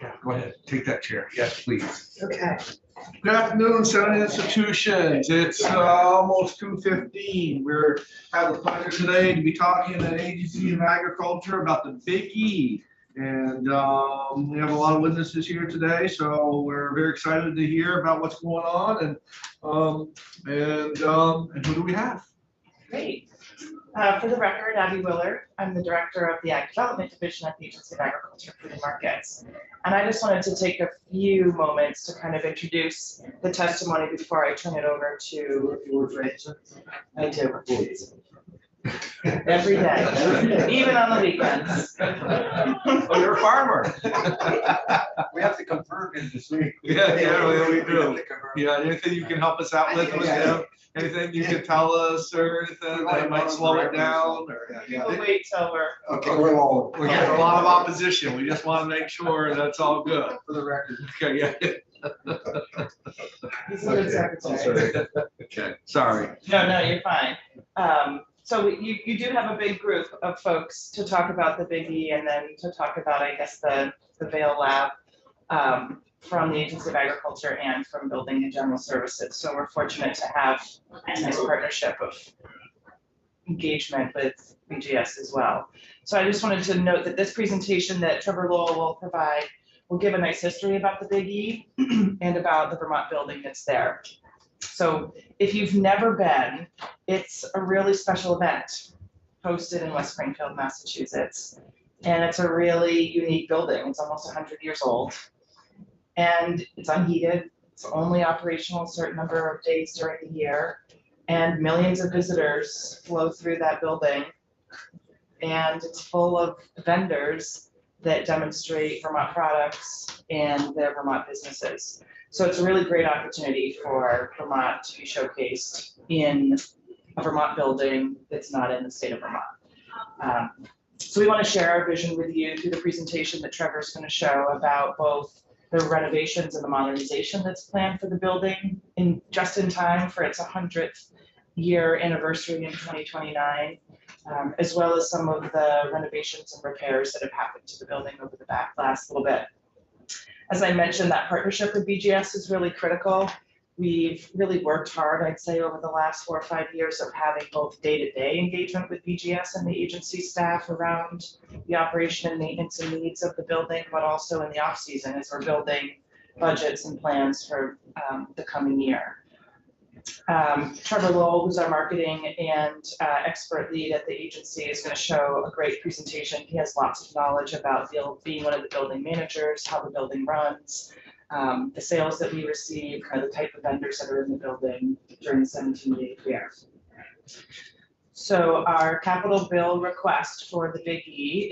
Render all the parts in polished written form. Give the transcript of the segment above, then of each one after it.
Yeah, go ahead, take that chair. Yes, please. Okay. Good afternoon, Senate institutions. It's almost 2:15. We're have the pleasure today to be talking at Agency of Agriculture about the Big E. And we have a lot of witnesses here today, so we're very excited to hear about what's going on. And who do we have? Great. For the record, Abby Willard. I'm the director of the Ag Development Division at the Agency of Agriculture, Food and Markets. And I just wanted to take a few moments to kind of introduce the testimony before I turn it over to. I do. Every day, even on the weekends. Oh, you're a farmer. We have to confirm it this week. Yeah, we do. Yeah, anything you can help us out with? Anything you can tell us or anything that might slow it down? We'll wait till we're. Okay, we're all. We get a lot of opposition. We just want to make sure that's all good. For the record. Okay, yeah. He's a good secretary. Okay, sorry. No, you're fine. So you do have a big group of folks to talk about the Big E and then to talk about, I guess, the Vail Lab from the Agency of Agriculture and from Building and General Services. So we're fortunate to have a nice partnership of engagement with BGS as well. So I just wanted to note that this presentation that Trevor Lowell will provide will give a nice history about the Big E and about the Vermont building that's there. So if you've never been, it's a really special event hosted in West Springfield, Massachusetts. And it's a really unique building. It's almost 100 years old. And it's unheated. It's only operational a certain number of days during the year. And millions of visitors flow through that building. And it's full of vendors that demonstrate Vermont products and their Vermont businesses. So it's a really great opportunity for Vermont to be showcased in a Vermont building that's not in the state of Vermont. So we want to share our vision with you through the presentation that Trevor's going to show about both the renovations and the modernization that's planned for the building just in time for its 100th year anniversary in 2029, as well as some of the renovations and repairs that have happened to the building over the last little bit. As I mentioned, that partnership with BGS is really critical. We've really worked hard, I'd say, over the last 4 or 5 years of having both day-to-day engagement with BGS and the agency staff around the operation and maintenance and needs of the building, but also in the off-season as we're building budgets and plans for the coming year. Trevor Lowell, who's our marketing and expert lead at the agency, is going to show a great presentation. He has lots of knowledge about being one of the building managers, how the building runs, the sales that we receive, kind of the type of vendors that are in the building during the 17-day fair. So our capital bill request for the Big E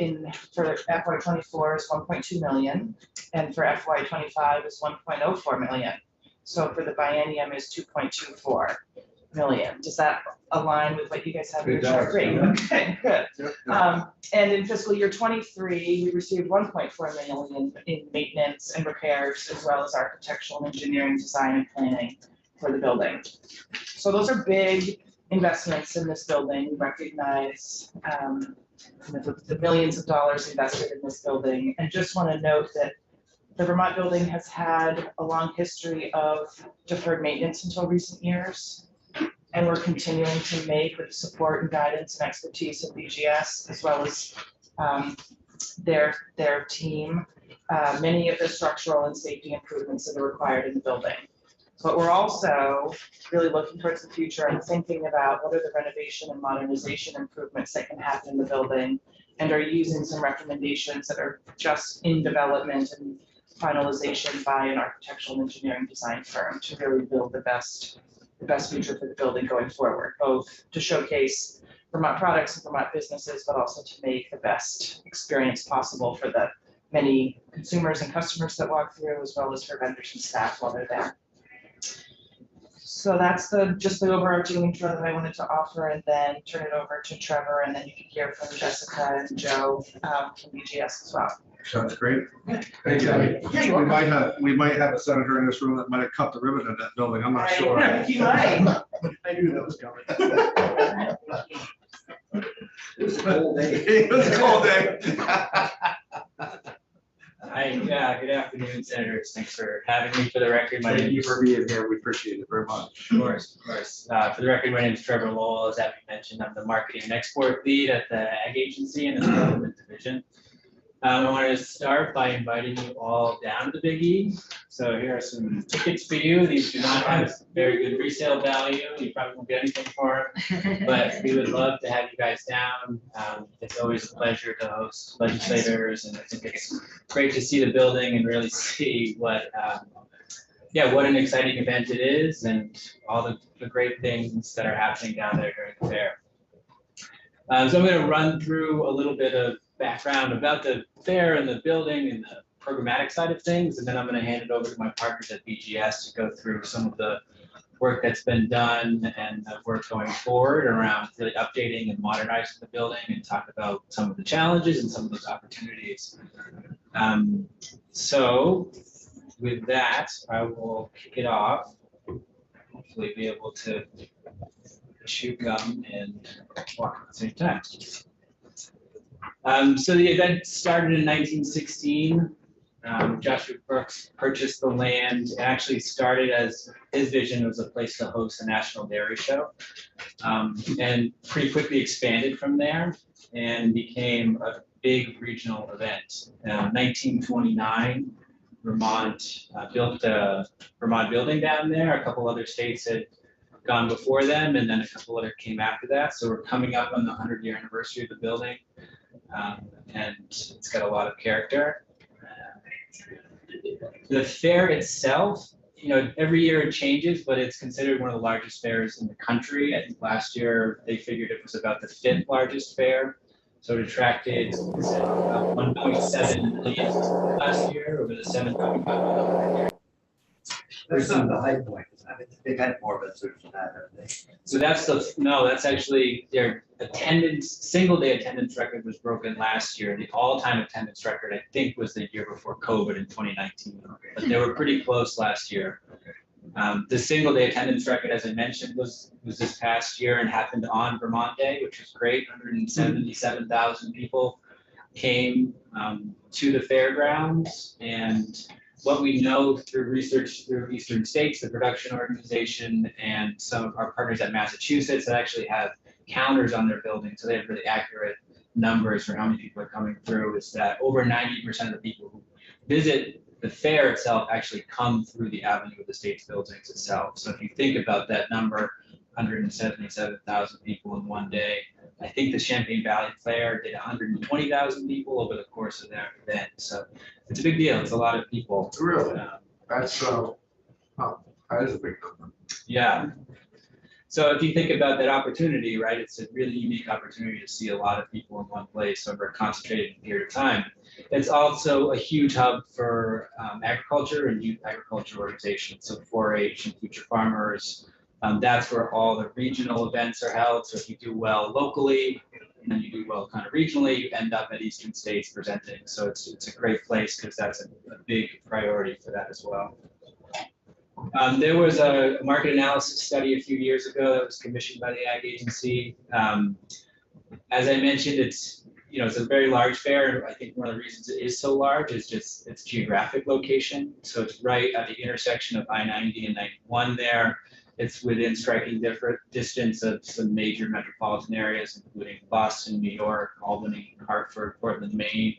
for FY24 is 1.2 million, and for FY25 is 1.04 million. So for the biennium is 2.24 million. Does that align with what you guys have in your chart? Great. Okay, good. And in fiscal year 23, we received 1.4 million in maintenance and repairs, as well as architectural and engineering design and planning for the building. So those are big investments in this building. We recognize the millions of dollars invested in this building, and just want to note that the Vermont building has had a long history of deferred maintenance until recent years, and we're continuing to make with the support and guidance and expertise of BGS, as well as their team, many of the structural and safety improvements that are required in the building. But we're also really looking towards the future and thinking about what are the renovation and modernization improvements that can happen in the building, and are using some recommendations that are just in development and finalization by an architectural and engineering design firm to really build the best future for the building going forward, both to showcase Vermont products and Vermont businesses, but also to make the best experience possible for the many consumers and customers that walk through, as well as for vendors and staff while they're there. So that's just the overarching intro that I wanted to offer, and then turn it over to Trevor, and then you can hear from Jessica and Joe from BGS as well. Sounds great. Thank you. Yeah, we might have a senator in this room that might have cut the ribbon in that building. I'm not sure. You might. I knew that was coming. It was a cold day. It was a cold day. Hi, yeah, good afternoon, Senators. Thanks for having me. For the record, my Thank name you is, for being here. We appreciate it very much. of course, of course. For the record, my name is Trevor Lowell. As Abby mentioned, I'm the marketing and export lead at the Ag Agency and the development division. I wanted to start by inviting you all down to the Big E. So here are some tickets for you. These do not have very good resale value. You probably won't get anything for them, but we would love to have you guys down. It's always a pleasure to host legislators, and I think it's great to see the building and really see what, what an exciting event it is and all the great things that are happening down there during the fair. So I'm going to run through a little bit of background about the fair and the building and the programmatic side of things, and then I'm going to hand it over to my partners at BGS to go through some of the work that's been done and the work going forward around really updating and modernizing the building and talk about some of the challenges and some of those opportunities. So with that, I will kick it off. Hopefully be able to chew gum and walk at the same time. So the event started in 1916. Joshua Brooks purchased the land. It actually started as his vision was a place to host a national dairy show, and pretty quickly expanded from there and became a big regional event. 1929, Vermont built a Vermont building down there. A couple other states had gone before them, and then a couple other came after that. So we're coming up on the 100-year anniversary of the building, and it's got a lot of character. The fair itself, every year it changes, but it's considered one of the largest fairs in the country. I think last year they figured it was about the 5th largest fair. So it attracted about 1.7 million last year over the 7.5 years. That's not the high point. I mean, they've had more visitors than that, haven't they? So that's actually their attendance, single day attendance record was broken last year. The all-time attendance record, I think, was the year before COVID in 2019. But they were pretty close last year. The single day attendance record, as I mentioned, was this past year and happened on Vermont Day, which was great. 177,000 people came to the fairgrounds, and what we know through research through Eastern States, the production organization, and some of our partners at Massachusetts that actually have counters on their buildings, so they have really accurate numbers for how many people are coming through, is that over 90% of the people who visit the fair itself actually come through the Avenue of the States buildings itself. So if you think about that number, 177,000 people in one day. I think the Champaign Valley Fair did 120,000 people over the course of that event. So it's a big deal. It's a lot of people. Really? That's that is a big number. Yeah. So if you think about that opportunity, right, it's a really unique opportunity to see a lot of people in one place over a concentrated period of time. It's also a huge hub for agriculture and youth agriculture organizations. So 4-H and Future Farmers. That's where all the regional events are held. So if you do well locally, and then you do well kind of regionally, you end up at Eastern States presenting. So it's a great place because that's a big priority for that as well. There was a market analysis study a few years ago that was commissioned by the Ag Agency. As I mentioned, it's a very large fair. I think one of the reasons it is so large is just its geographic location. So it's right at the intersection of I-90 and 91 there. It's within striking distance of some major metropolitan areas, including Boston, New York, Albany, Hartford, Portland, Maine,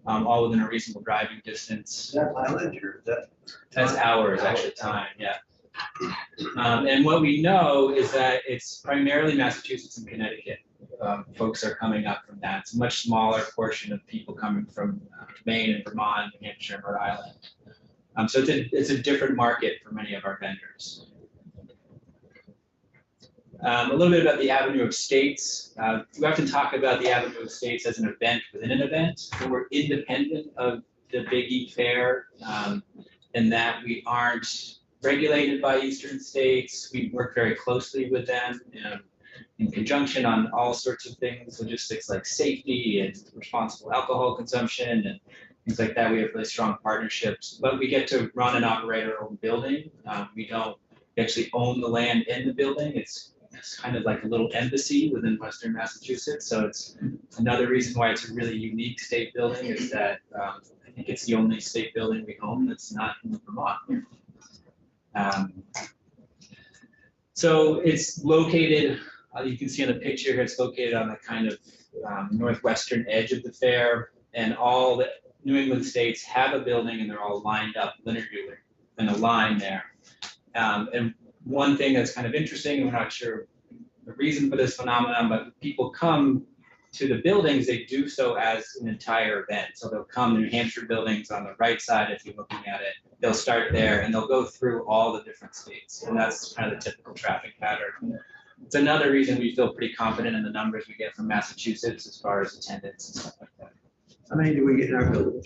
all within a reasonable driving distance. Is that mileage or is that? That's hours, actually, time, yeah. And what we know is that it's primarily Massachusetts and Connecticut. Folks are coming up from that. It's a much smaller portion of people coming from Maine and Vermont, New Hampshire, and Rhode Island. So it's a different market for many of our vendors. A little bit about the Avenue of States. We often talk about the Avenue of States as an event within an event, but we're independent of the Big E Fair in that we aren't regulated by Eastern States. We work very closely with them in conjunction on all sorts of things, logistics like safety and responsible alcohol consumption and things like that. We have really strong partnerships, but we get to run and operate our own building. We actually own the land in the building. It's kind of like a little embassy within Western Massachusetts. So it's another reason why it's a really unique state building is that I think it's the only state building we own that's not in Vermont. So it's located, you can see on the picture here, it's located on the kind of northwestern edge of the fair, and all the New England states have a building and they're all lined up linearly in a line there. And one thing that's kind of interesting, and we're not sure the reason for this phenomenon, but people come to the buildings, they do so as an entire event. So they'll come to New Hampshire buildings on the right side, if you're looking at it, they'll start there and they'll go through all the different states. And that's kind of the typical traffic pattern. It's another reason we feel pretty confident in the numbers we get from Massachusetts as far as attendance and stuff like that. How many do we get in our building?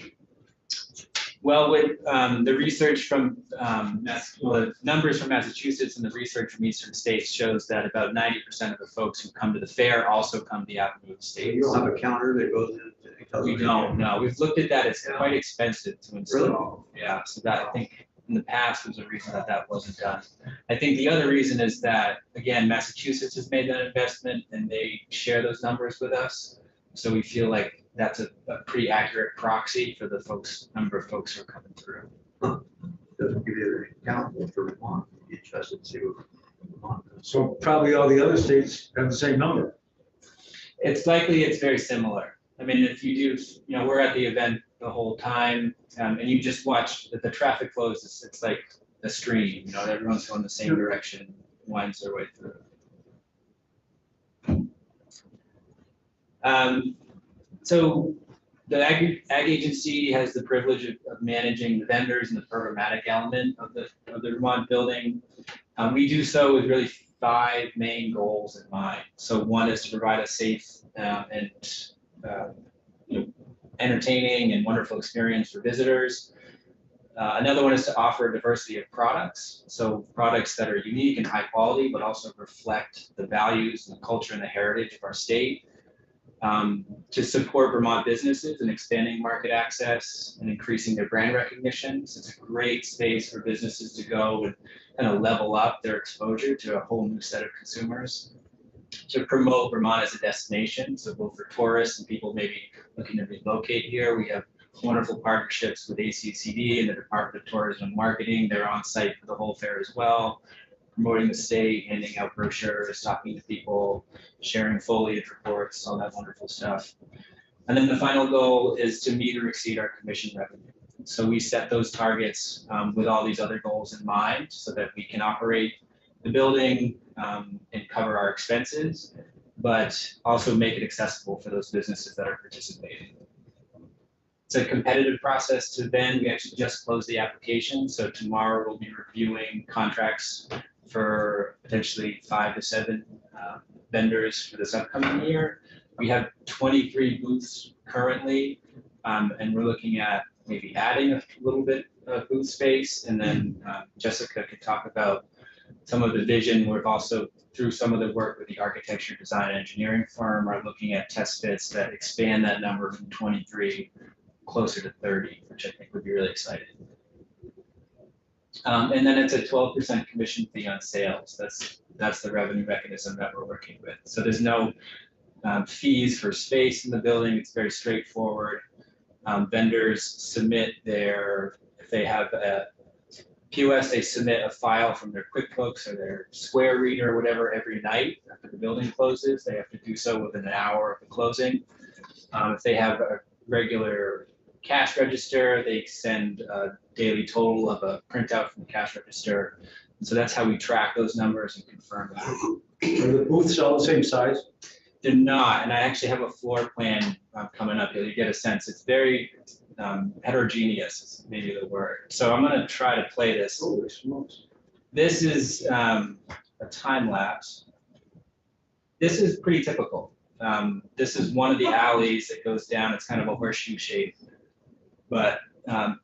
Well, with the research from, the numbers from Massachusetts and the research from eastern states shows that about 90% of the folks who come to the fair also come to the Applewood So States. you don't have a counter that goes in? and tells We us- don't, no, we've looked at that, it's quite expensive to install. Yeah, so that, I think, in the past was a reason that that wasn't done. I think the other reason is that, again, Massachusetts has made that investment and they share those numbers with us. So we feel like that's a pretty accurate proxy for the folks, number of folks who are coming through. Doesn't give you the count for Vermont. Be interested to see what Vermont does. So probably all the other states have the same number. It's likely it's very similar. I mean, if you do, you know, we're at the event the whole time, and you just watch the traffic flows, it's like a stream, you know, everyone's going the same direction, winds their way through. So the ag agency has the privilege of managing the vendors and the programmatic element of the Vermont building. We do so with really 5 main goals in mind. So one is to provide a safe and you know, entertaining and wonderful experience for visitors. Another one is to offer a diversity of products. So products that are unique and high quality, but also reflect the values and the culture and the heritage of our state. To support Vermont businesses in expanding market access and increasing their brand recognition. So it's a great space for businesses to go and kind of level up their exposure to a whole new set of consumers. To promote Vermont as a destination, so both for tourists and people maybe looking to relocate here. We have wonderful partnerships with ACCD and the Department of Tourism and Marketing. They're on site for the whole fair as well, promoting the state, handing out brochures, talking to people, sharing foliage reports, all that wonderful stuff. And then the final goal is to meet or exceed our commission revenue. So we set those targets with all these other goals in mind so that we can operate the building and cover our expenses, but also make it accessible for those businesses that are participating. It's a competitive process to then, we actually just closed the application. So tomorrow we'll be reviewing contracts for potentially 5 to 7 vendors for this upcoming year. We have 23 booths currently, and we're looking at maybe adding a little bit of booth space. And then Jessica could talk about some of the vision. We've also, through some of the work with the architecture, design, and engineering firm, are looking at test fits that expand that number from 23 closer to 30, which I think would be really exciting. And then it's a 12% commission fee on sales. That's the revenue mechanism that we're working with. So there's no fees for space in the building. It's very straightforward. Vendors submit their, if they have a POS, they submit a file from their QuickBooks or their Square Reader or whatever every night after the building closes. They have to do so within an hour of the closing. If they have a regular cash register, they send a daily total of a printout from the cash register. And so that's how we track those numbers and confirm that. Are the booths all the same size? They're not, and I actually have a floor plan coming up here. You get a sense. It's very heterogeneous, is maybe the word. So I'm going to try to play this. Holy smokes. This is a time lapse. This is pretty typical. This is one of the alleys that goes down. It's kind of a horseshoe shape. But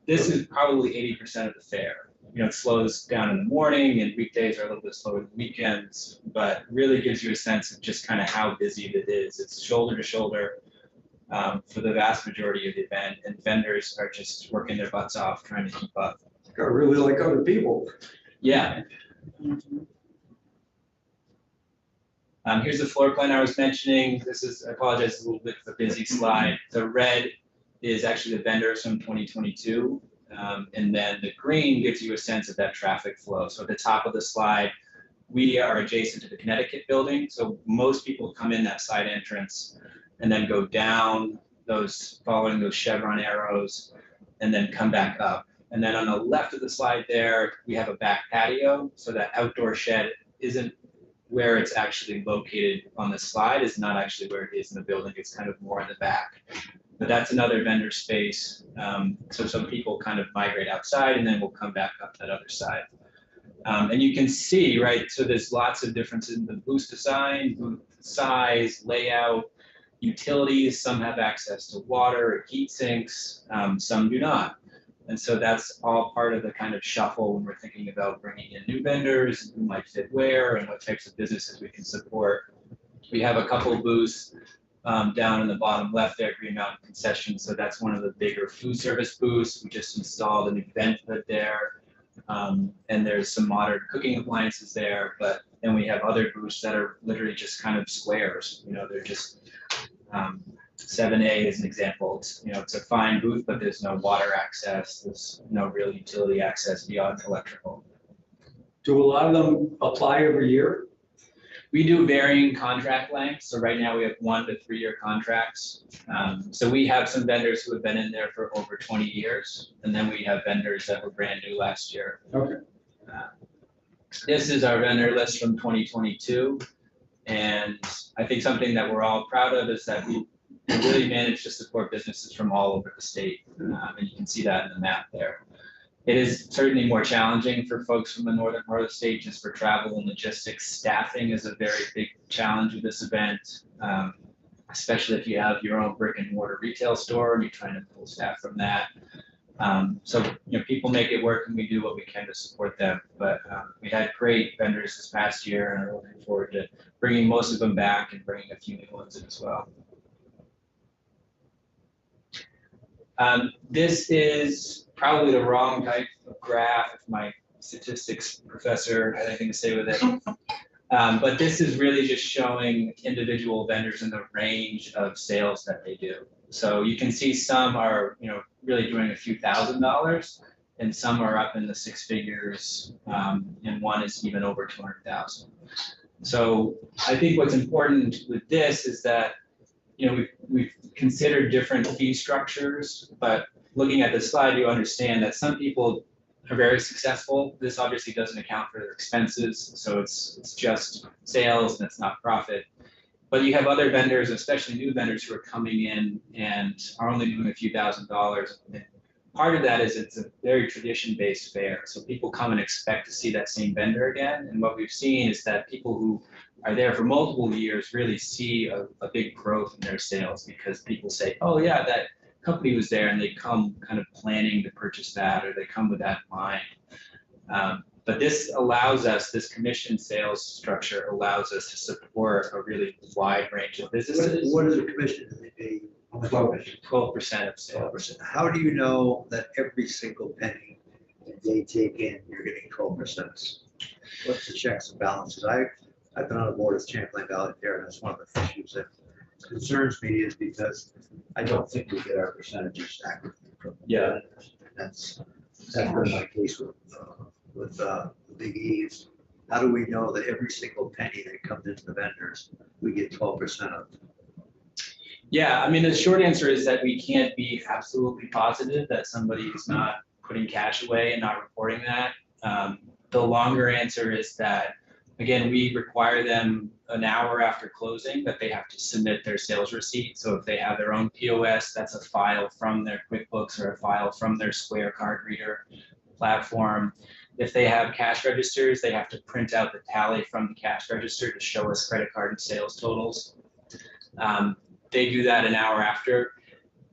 this is probably 80% of the fair. You know, it slows down in the morning and weekdays are a little bit slower than weekends, but really gives you a sense of just kind of how busy it is. It's shoulder to shoulder for the vast majority of the event, and vendors are just working their butts off trying to keep up. I really like other people. Yeah. Here's the floor plan I was mentioning. This is, I apologize, a little bit of a busy slide. The red is actually the vendors from 2022. And then the green gives you a sense of that traffic flow. So at the top of the slide, we are adjacent to the Connecticut building. So most people come in that side entrance and then go down those, following those chevron arrows, and then come back up. And then on the left of the slide there, we have a back patio. So that outdoor shed isn't where it's actually located on the slide, is not actually where it is in the building. It's kind of more in the back. But that's another vendor space. So some people kind of migrate outside and then we'll come back up that other side. And you can see, right, so there's lots of differences in the booth design, booth size, layout, utilities. Some have access to water or heat sinks, some do not. And so that's all part of the kind of shuffle when we're thinking about bringing in new vendors, who might fit where, and what types of businesses we can support. We have a couple of booths down in the bottom left there, Green Mountain Concessions. So that's one of the bigger food service booths. We just installed a new vent hood there. And there's some modern cooking appliances there. But then we have other booths that are literally just kind of squares. You know, they're just 7A is an example. It's, you know, it's a fine booth, but there's no water access. There's no real utility access beyond electrical. Do a lot of them apply every year? We do varying contract lengths. So right now we have 1 to 3 year contracts. So we have some vendors who have been in there for over 20 years. And then we have vendors that were brand new last year. Okay. This is our vendor list from 2022. And I think something that we're all proud of is that we really managed to support businesses from all over the state. And you can see that in the map there. It is certainly more challenging for folks from the northern part of the state just for travel and logistics. Staffing is a very big challenge with this event, especially if you have your own brick and mortar retail store and you're trying to pull staff from that. So, you know, people make it work and we do what we can to support them. But we had great vendors this past year and are looking forward to bringing most of them back and bringing a few new ones in as well. This is probably the wrong type of graph if my statistics professor had anything to say with it. But this is really just showing individual vendors and the range of sales that they do. So you can see some are, you know, really doing a few $1,000s, and some are up in the 6 figures, and one is even over 200,000. So I think what's important with this is that, you know, we've considered different fee structures, but looking at the slide, you understand that some people are very successful. This obviously doesn't account for their expenses, so it's just sales and it's not profit. But you have other vendors, especially new vendors, who are coming in and are only doing a few $1,000s. And part of that is it's a very tradition-based fair, so people come and expect to see that same vendor again. And what we've seen is that people who are there for multiple years really see a big growth in their sales because people say, oh yeah, that company was there, and they come kind of planning to purchase that, or they come with that in mind. But this allows us, this commission sales structure allows us to support a really wide range of businesses. What is the commission? Do they pay? How much commission? 12% of sales. 12%. How do you know that every single penny that they take in, you're getting 12%? What's the checks and balances? I've been on the board of Champlain Valley Fair, and that's one of the issues that concerns me is because I don't think we get our percentages accurately from the vendors. That's been my case with the Big E's. How do we know that every single penny that comes into the vendors, we get 12% of? Yeah, I mean, the short answer is that we can't be absolutely positive that somebody is not putting cash away and not reporting that. The longer answer is that, again, we require them an hour after closing that they have to submit their sales receipt. So if they have their own POS, that's a file from their QuickBooks or a file from their Square card reader platform. If they have cash registers, they have to print out the tally from the cash register to show us credit card and sales totals. They do that an hour after.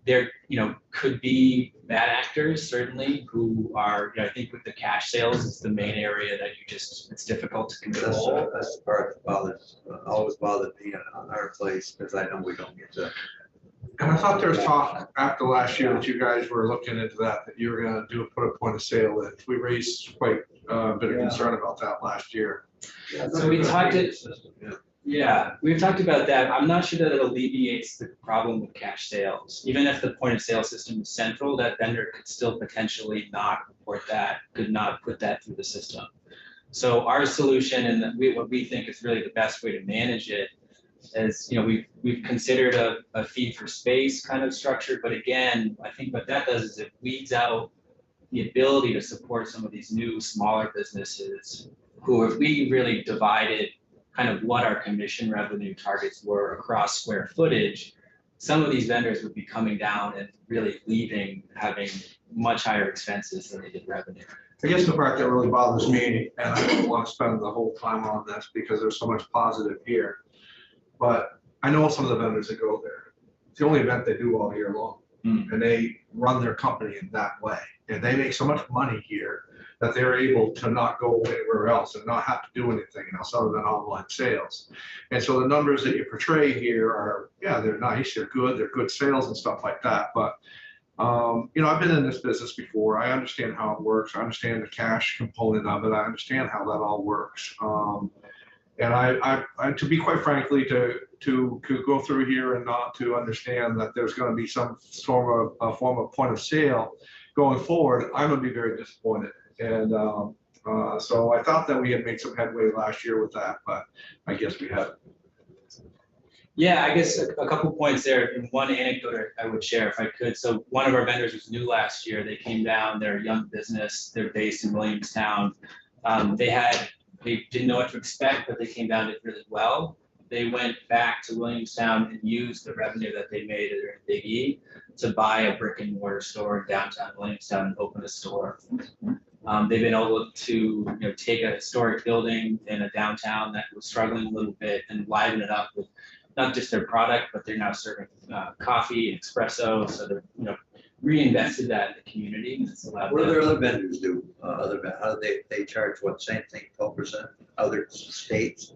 There, you know, could be bad actors certainly who are, you know, I think with the cash sales, it's the main area that you just, it's difficult to control. That's the part that bothers, always bothered me on our place, because I know we don't get to. And I thought there was talk after last year that you guys were looking into that you were gonna put a point of sale in. We raised quite a bit of concern about that last year. So we talked it. Yeah, we've talked about that. I'm not sure that it alleviates the problem with cash sales. Even if the point of sale system is central, that vendor could still potentially not report that, could not put that through the system. So our solution and what we think is really the best way to manage it is, we've considered a fee for space kind of structure, but again, I think what that does is it weeds out the ability to support some of these new smaller businesses who, if we really divided kind of what our commission revenue targets were across square footage, some of these vendors would be coming down and really leaving, having much higher expenses than they did revenue. I guess the part that really bothers me, and I don't want to spend the whole time on this because there's so much positive here, but I know some of the vendors that go there. It's the only event they do all year long. And they run their company in that way. And they make so much money here that they're able to not go anywhere else and not have to do anything else other than online sales. And so the numbers that you portray here are, yeah, they're nice, they're good sales and stuff like that. But I've been in this business before. I understand how it works. I understand the cash component of it. I understand how that all works. And I, to be quite frankly, to go through here and not to understand that there's going to be some form of point of sale going forward, I'm going to be very disappointed. And so I thought that we had made some headway last year with that, but I guess we haven't. Yeah, I guess a couple points there, and one anecdote I would share if I could. So one of our vendors was new last year. They came down, they're a young business, they're based in Williamstown. They didn't know what to expect, but they came down, did really well. They went back to Williamstown and used the revenue that they made at their Big E to buy a brick and mortar store in downtown Williamstown and open a store. They've been able to take a historic building in a downtown that was struggling a little bit and liven it up with not just their product, but they're now serving coffee, espresso. So they're reinvested that in the community. And it's allowed What do them. their other vendors do? How do they charge what, same thing, 12%? Other states?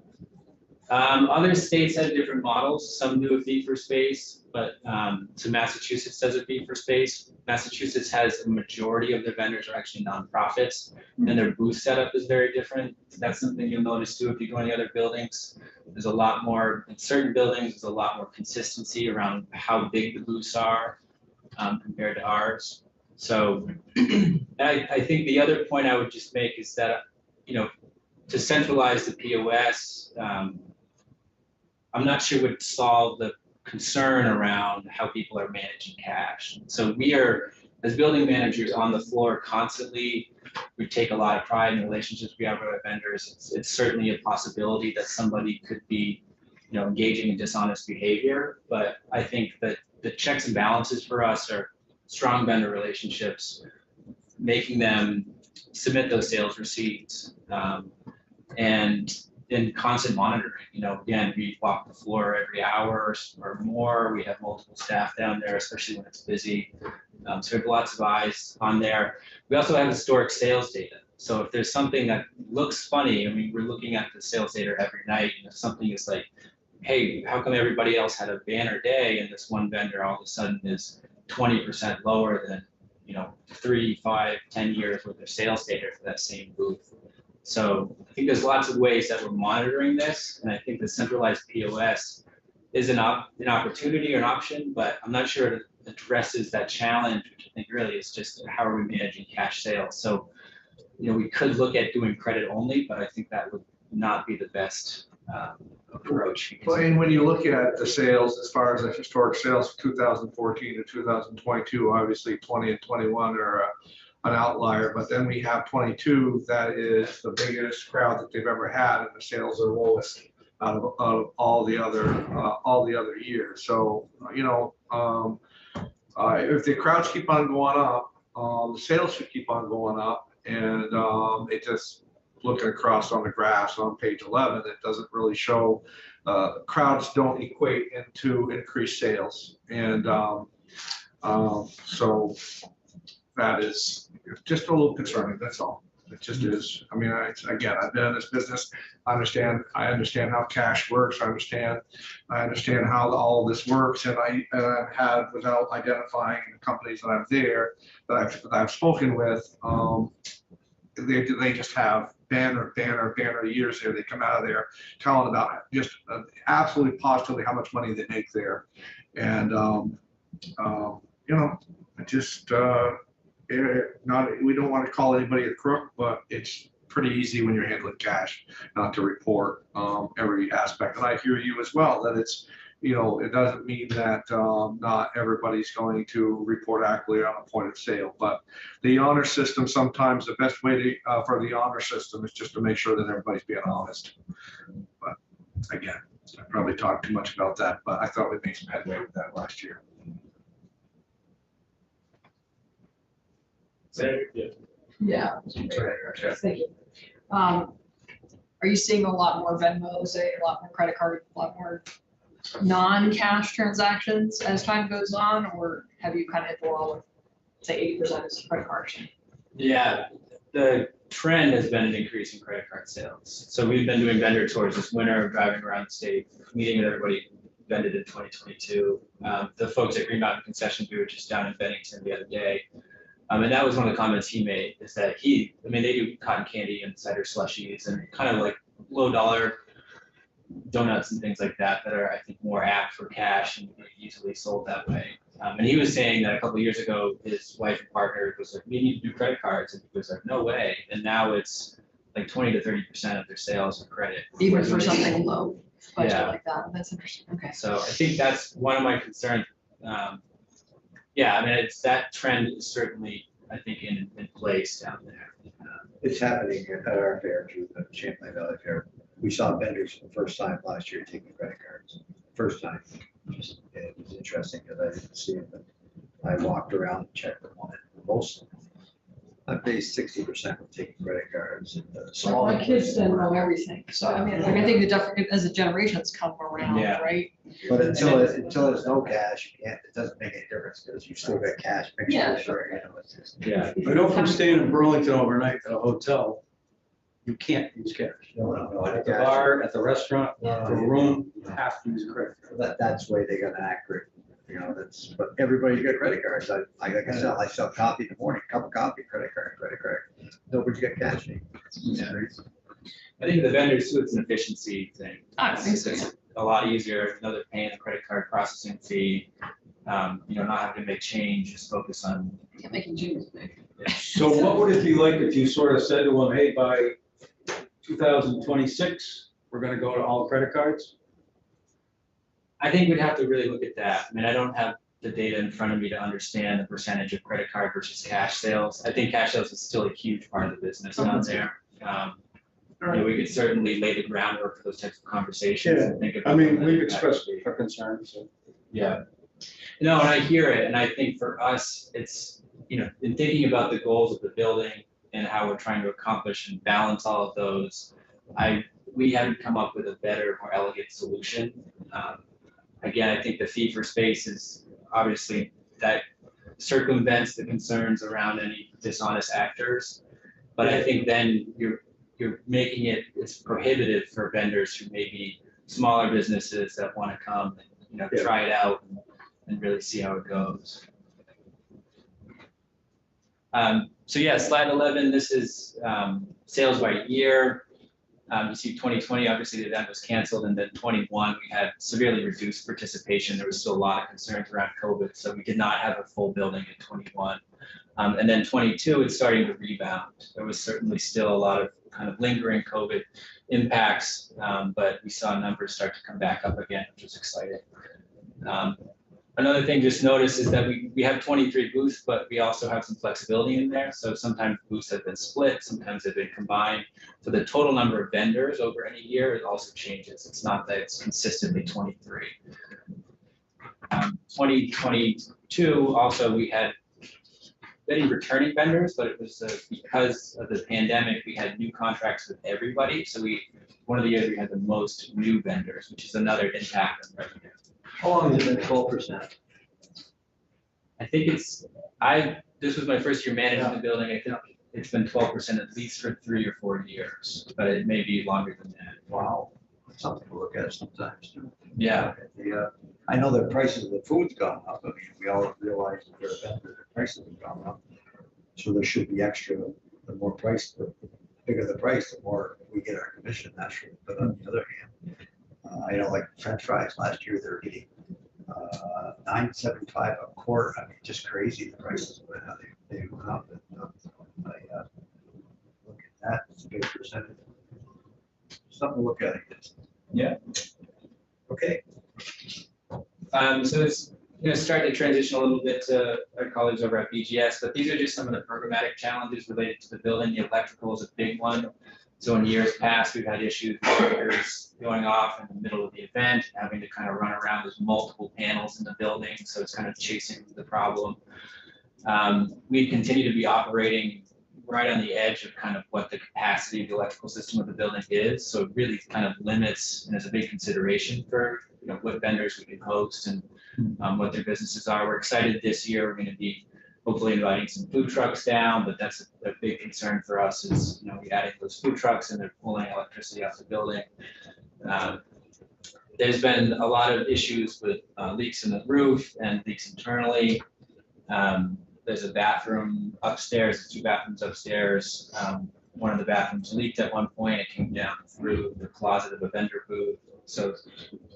Other states have different models. Some do a fee for space, but so Massachusetts does a fee for space. Massachusetts has a majority of their vendors are actually nonprofits, and their booth setup is very different. That's something you'll notice too if you go in the other buildings. There's a lot more, in certain buildings, there's a lot more consistency around how big the booths are compared to ours. So I think the other point I would just make is that, to centralize the POS, I'm not sure would solve the concern around how people are managing cash. So we are, as building managers, on the floor constantly. We take a lot of pride in the relationships we have with our vendors. It's certainly a possibility that somebody could be, engaging in dishonest behavior. But I think that the checks and balances for us are strong vendor relationships, making them submit those sales receipts, and in constant monitoring. Again, we walk the floor every hour or more. We have multiple staff down there, especially when it's busy. So we have lots of eyes on there. We also have historic sales data. So if there's something that looks funny, we're looking at the sales data every night, and if something is like, hey, how come everybody else had a banner day and this one vendor all of a sudden is 20% lower than 3, 5, 10 years worth of sales data for that same booth? So I think there's lots of ways that we're monitoring this, and I think the centralized POS is an opportunity or an option, but I'm not sure it addresses that challenge, which I think really is just how are we managing cash sales. So, we could look at doing credit only, but I think that would not be the best approach. Well, and when you look at the sales, as far as the historic sales from 2014 to 2022, obviously 20 and 21 are an outlier, but then we have 22 that is the biggest crowd that they've ever had, and the sales are lowest out of all the other years. So if the crowds keep on going up, the sales should keep on going up, and it just looking across on the graphs on page 11, it doesn't really show. Crowds don't equate into increased sales, and so that is just a little concerning. That's all. It just is. Again, I've been in this business. I understand how cash works. I understand how all of this works, and I've had, without identifying the companies that I'm there, that I've spoken with, they just have banner years there. They come out of there telling about just absolutely positively how much money they make there. And, you know, it just, we don't want to call anybody a crook, but it's pretty easy when you're handling cash not to report every aspect. And I hear you as well, that it's, you know, it doesn't mean that not everybody's going to report accurately on a point of sale, but the honor system, sometimes the best way to, for the honor system is just to make sure that everybody's being honest. But again, I probably talked too much about that, but I thought we made some headway with that last year. Yeah. Okay. Thank you. Are you seeing a lot more Venmo, a lot more credit card, a lot more non-cash transactions as time goes on, or have you kind of hit the wall with, say, 80% is credit cards? Yeah, the trend has been an increase in credit card sales. So we've been doing vendor tours this winter, driving around the state, meeting with everybody who vended in 2022. The folks at Green Mountain Concessions, we were just down in Bennington the other day. And that was one of the comments he made, is that I mean, they do cotton candy and cider slushies and kind of like low dollar donuts and things like that that are, I think, more apt for cash and easily sold that way. And he was saying that a couple of years ago, his wife and partner was like, we need to do credit cards. And he was like, no way. And now it's like 20 to 30% of their sales are credit. Even for something low budget Yeah. like that. That's interesting. Okay. So I think that's one of my concerns. Yeah, I mean, it's that trend is certainly, I think, in place down there. It's happening at our fair too, the Champlain Valley Fair. We saw vendors for the first time last year taking credit cards. First time. Just, it was interesting because I didn't see it, but I walked around and checked them on it. Most, I'd say 60% were taking credit cards. And So my kids didn't know everything. So I mean, like, I think the different, as the generations come around, Yeah. right? But until there's no cash, you can't, it doesn't make any difference because you still got cash. Make Yeah. sure, you know, it's just. Yeah. I know from staying in Burlington overnight at a hotel, you can't use cash. No, At the bar, at the restaurant, Yeah. the room, you have to use a credit card. That's the way they got accurate, you know, but everybody's got credit cards. Like I sell coffee in the morning, cup of coffee, credit card. Nobody's got cash. Yeah. I think the vendors too, it's an efficiency thing. I think so. It's a lot easier, another paying a credit card processing fee, you know, not having to make change, just focus on. Can't make changes big. So what would it be like if you sort of said to them, hey, by 2026, we're gonna go to all credit cards? I think we'd have to really look at that. I mean, I don't have the data in front of me to understand the percentage of credit card versus cash sales. I think cash sales is still a huge part of the business down there. You know, we could certainly lay the groundwork for those types of conversations and think about. I mean, what we've that impact expressed would be. our concerns, so. Yeah. No, and I hear it, and I think for us, it's, you know, in thinking about the goals of the building and how we're trying to accomplish and balance all of those, we haven't come up with a better, more elegant solution. Again, I think the fee for space is obviously that circumvents the concerns around any dishonest actors. But I think then you're making it's prohibitive for vendors who may be smaller businesses that want to come and, you know, try it out and really see how it goes. So yeah, slide 11, this is sales by year. You see 2020, obviously the event was canceled, and then 21, we had severely reduced participation. There was still a lot of concerns around COVID, so we did not have a full building in 21. And then 22, it's starting to rebound. There was certainly still a lot of kind of lingering COVID impacts, but we saw numbers start to come back up again, which was exciting. Another thing just notice is that we have 23 booths, but we also have some flexibility in there. So sometimes booths have been split, sometimes they've been combined. So the total number of vendors over any year, it also changes. It's not that it's consistently 23. 2022, also we had many returning vendors, but it was because of the pandemic, we had new contracts with everybody. So one of the years we had the most new vendors, which is another impact on revenue. How long has it been 12%? I think this was my first year managing the building. I think it's been 12% at least for 3 or 4 years, but it may be longer than that. Wow, something to look at sometimes. Yeah. I know the prices of the food's gone up. I mean, we all realize that the prices have gone up. So there should be extra, the more price, the bigger the price, the more we get our commission naturally. But on the other hand, like French fries last year, they're getting $9.75 a quart. I mean, just crazy the prices went how they went up. And look at that, it's a big percentage. Something to look at, I guess. Yeah. Okay. So it's going to start to transition a little bit to our colleagues over at BGS, but these are just some of the programmatic challenges related to the building. The electrical is a big one. So in years past, we've had issues with breakers going off in the middle of the event, having to kind of run around. There's multiple panels in the building, so it's kind of chasing the problem. We continue to be operating right on the edge of kind of what the capacity of the electrical system of the building is. So it really kind of limits and is a big consideration for what vendors we can host and what their businesses are. We're excited this year. We're going to be hopefully inviting some food trucks down, but that's a big concern for us is, we adding those food trucks and they're pulling electricity out the building. There's been a lot of issues with leaks in the roof and leaks internally. There's a bathroom upstairs, 2 bathrooms upstairs. One of the bathrooms leaked at one point. It came down through the closet of a vendor booth. So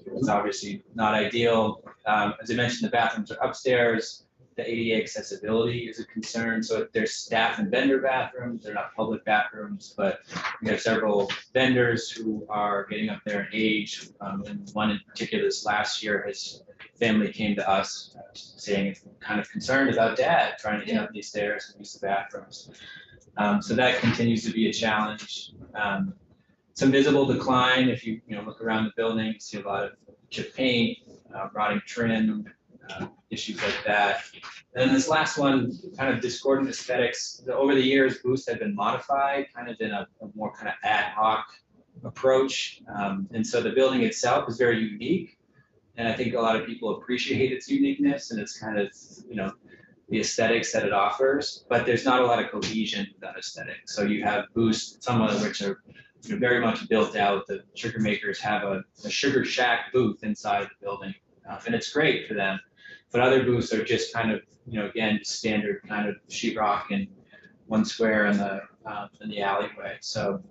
it's obviously not ideal. As I mentioned, the bathrooms are upstairs. The ADA accessibility is a concern. So there's staff and vendor bathrooms. They're not public bathrooms, but we have several vendors who are getting up there in age. And one in particular this last year, his family came to us saying it's kind of concerned about dad trying to get up these stairs and use the bathrooms. So that continues to be a challenge. Some visible decline. If you look around the building, you see a lot of chipped paint, rotting trim, issues like that. And this last one, kind of discordant aesthetics. Over the years, booths have been modified, kind of in a more kind of ad hoc approach. And so the building itself is very unique. And I think a lot of people appreciate its uniqueness and its kind of, the aesthetics that it offers, but there's not a lot of cohesion with that aesthetic. So you have booths, some of which are very much built out. The sugar makers have a sugar shack booth inside the building, and it's great for them. But other booths are just kind of, again, standard kind of sheetrock and one square in the alleyway. So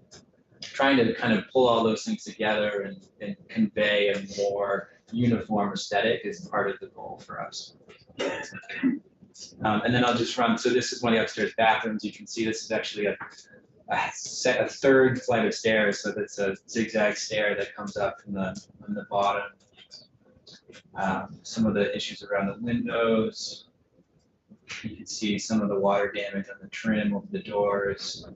trying to kind of pull all those things together and convey a more uniform aesthetic is part of the goal for us. And then I'll just run. So this is one of the upstairs bathrooms. You can see this is actually a third flight of stairs. So that's a zigzag stair that comes up from the bottom. Some of the issues around the windows. You can see some of the water damage on the trim of the doors.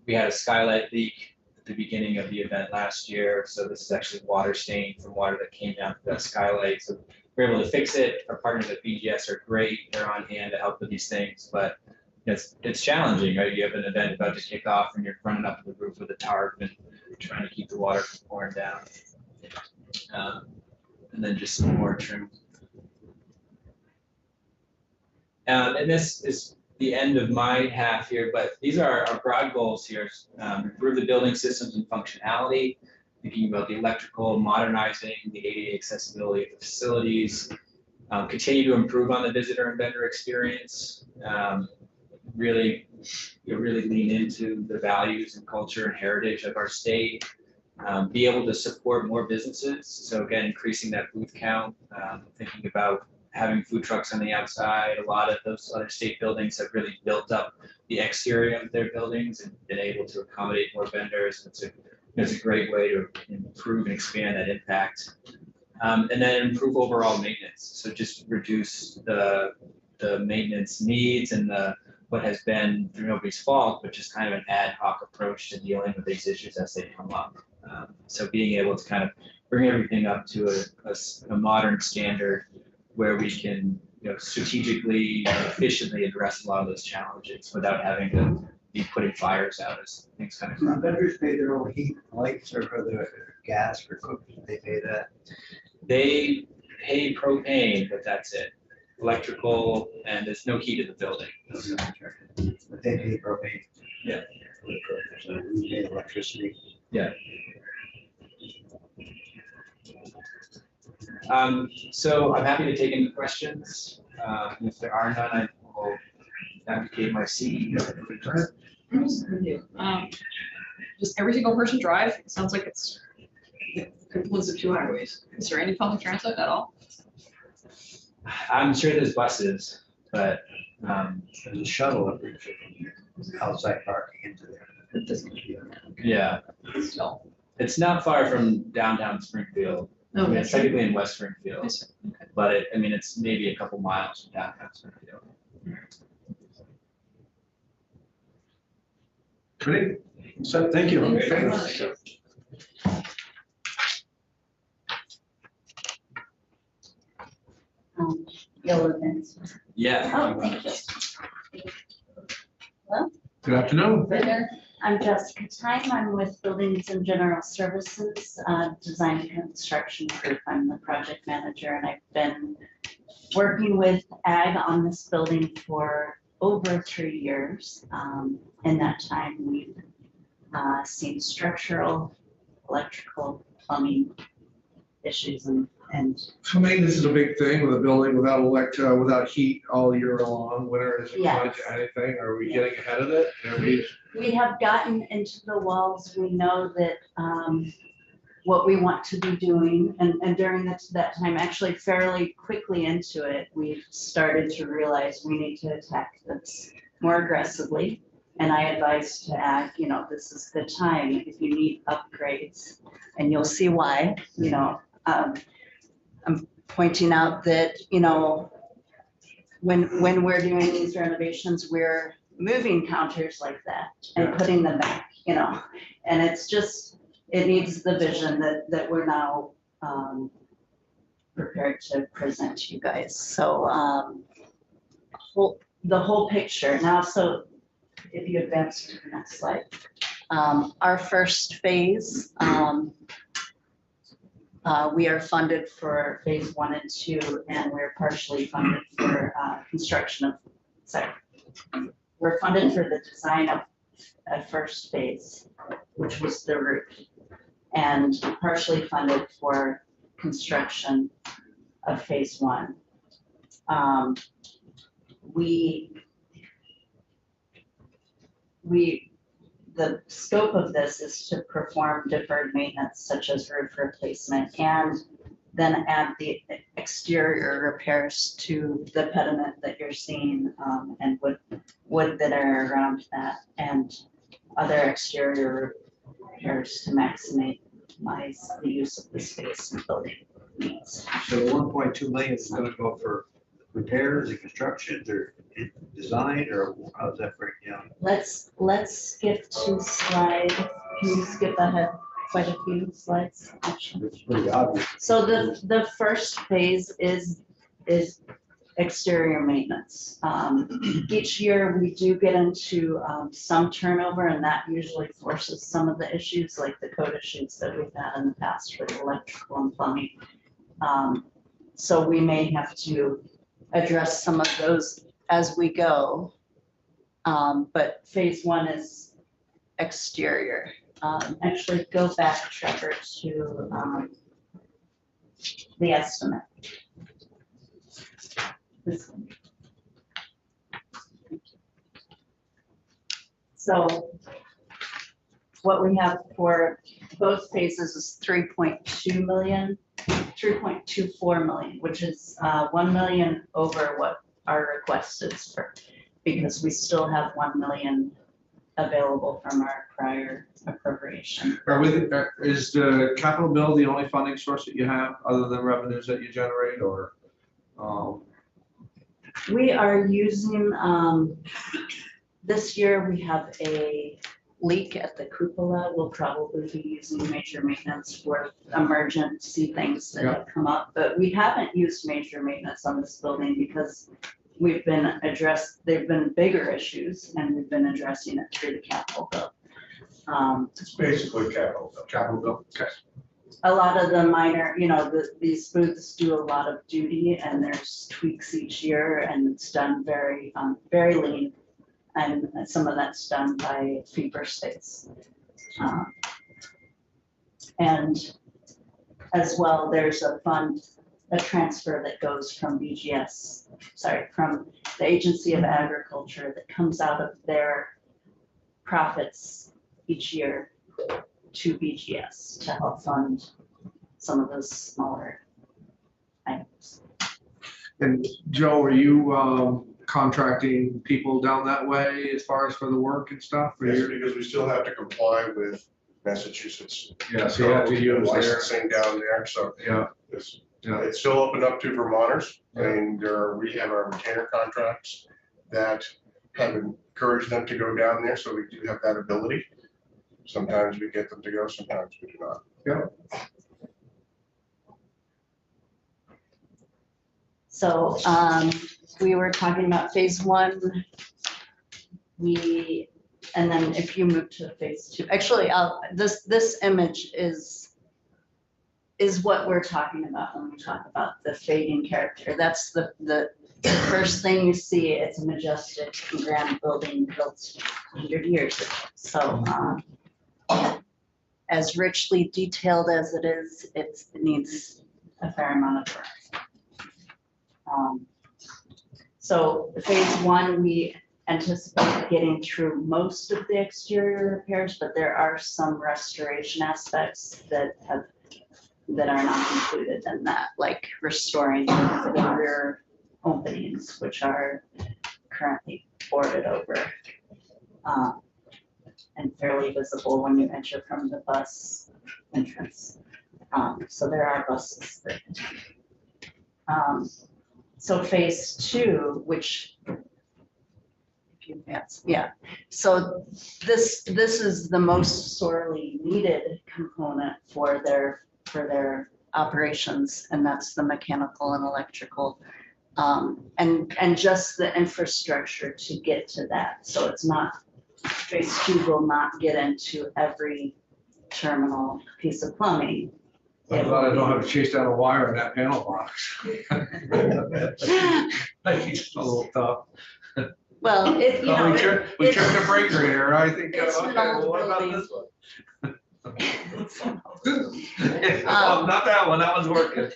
We had a skylight leak at the beginning of the event last year. So this is actually water stain from water that came down through that skylight. So we're able to fix it. Our partners at BGS are great. They're on hand to help with these things, but it's challenging, right? You have an event about to kick off and you're running up to the roof with a tarp and trying to keep the water from pouring down. And then just some more trim. And this is the end of my half here, but these are our broad goals here. Improve the building systems and functionality, thinking about the electrical, modernizing the ADA accessibility of the facilities, continue to improve on the visitor and vendor experience, really lean into the values and culture and heritage of our state, be able to support more businesses. So again, increasing that booth count, thinking about having food trucks on the outside. A lot of those other state buildings have really built up the exterior of their buildings and been able to accommodate more vendors. It's a great way to improve and expand that impact. And then improve overall maintenance. So just reduce the maintenance needs and what has been, through nobody's fault, but just kind of an ad hoc approach to dealing with these issues as they come up. So being able to kind of bring everything up to a modern standard where we can strategically and efficiently address a lot of those challenges without having to be putting fires out as things kind of Do come. vendors pay their own heat, lights, or the gas for cooking? They pay that? They pay propane, but that's it. Electrical, and there's no heat in the building. But they pay propane? Yeah. So we pay electricity? Yeah. So I'm happy to take any questions. If there are none, I will abdicate my seat. Does every single person drive? It sounds like it's a confluence of two highways. Is there any public transit at all? I'm sure there's buses, but There's a shuttle that brings you from outside parking into there. yeah, Still. it's not far from downtown Springfield. I No, mean, that's it's technically in West Springfield, okay. but I mean, it's maybe a couple miles from downtown Springfield. Great. So, thank you. Thank you very much. Yellow events. Yeah. Oh, thank you. Good afternoon. Right there. I'm Jessica Time. I'm with Buildings and General Services, Design and Construction Group. I'm the project manager, and I've been working with Ag on this building for over 3 years. In that time, we've seen structural, electrical, plumbing issues and For me, this is a big thing with a building without heat all year long. Winter isn't going Yes. to anything. Are we getting ahead of it? we have gotten into the walls. We know that what we want to be doing, and during that time, actually fairly quickly into it, we've started to realize we need to attack this more aggressively. And I advise to Ag, this is the time if you need upgrades, and you'll see why, I'm pointing out that, when we're doing these renovations, we're moving counters like that and putting them back, and it's just, it needs the vision that we're now prepared to present to you guys. So the whole picture now. So if you advance to the next slide, our first phase, we are funded for phase 1 and 2, and we're partially funded for we're funded for the design of a first phase, which was the roof, and partially funded for construction of phase 1. The scope of this is to perform deferred maintenance such as roof replacement, and then add the exterior repairs to the pediment that you're seeing, and wood that are around that, and other exterior repairs to maximize the use of the space and building needs. So the 1.2 million is gonna go for repairs and construction or design, or how does that break down? Let's skip to slide, can you skip ahead quite a few slides, actually? It's pretty obvious. So the first phase is exterior maintenance. Each year we do get into some turnover, and that usually forces some of the issues, like the code issues that we've had in the past with electrical and plumbing. So we may have to address some of those as we go. But phase 1 is exterior. Actually, go back, Trevor, to the estimate. This one. So what we have for both phases is 3.2 million, 3.24 million, which is 1 million over what our request is for, because we still have 1 million available from our prior appropriation. Is the capital bill the only funding source that you have other than revenues that you generate, or? We are using, this year we have a leak at the cupola. We'll probably be using major maintenance for emergency things that have come up, but we haven't used major maintenance on this building because they've been bigger issues, and we've been addressing it through the capital bill. It's basically capital bill. Okay. A lot of the minor, these booths do a lot of duty, and there's tweaks each year, and it's done very, very lean. And some of that's done by Fever Space. And as well, there's a fund a transfer that goes from BGS, sorry, from the Agency of Agriculture that comes out of their profits each year to BGS to help fund some of those smaller items. And Joe, are you contracting people down that way as far as for the work and stuff? Or Yes, you're- because we still have to comply with Massachusetts. Yeah, so you have to use their, Licensing down there, so yeah, it's, yeah. it's still open up to Vermonters. Yeah. And we have our retainer contracts that have encouraged them to go down there, so we do have that ability. Sometimes we get them to go, sometimes we do not. So we were talking about phase one. And then if you move to phase two, actually, this image is what we're talking about when we talk about the fading character. That's the first thing you see. It's a majestic grand building built 100 years ago. So as richly detailed as it is, it needs a fair amount of work. So phase one, we anticipate getting through most of the exterior repairs, but there are some restoration aspects that are not included in that, like restoring the rear openings, which are currently boarded over and fairly visible when you enter from the bus entrance. So there are buses there. So phase two, which, if you advance, yeah. So this is the most sorely needed component for their operations, and that's the mechanical and electrical, and just the infrastructure to get to that. So it's not, phase two will not get into every terminal piece of plumbing. I'm glad I don't have to chase down a wire in that panel box. It's a little tough. Well, it, you Oh, know, we it- checked the breaker here, I think, It's an okay, well, old what about building. this one? Oh, not that one, that one's working.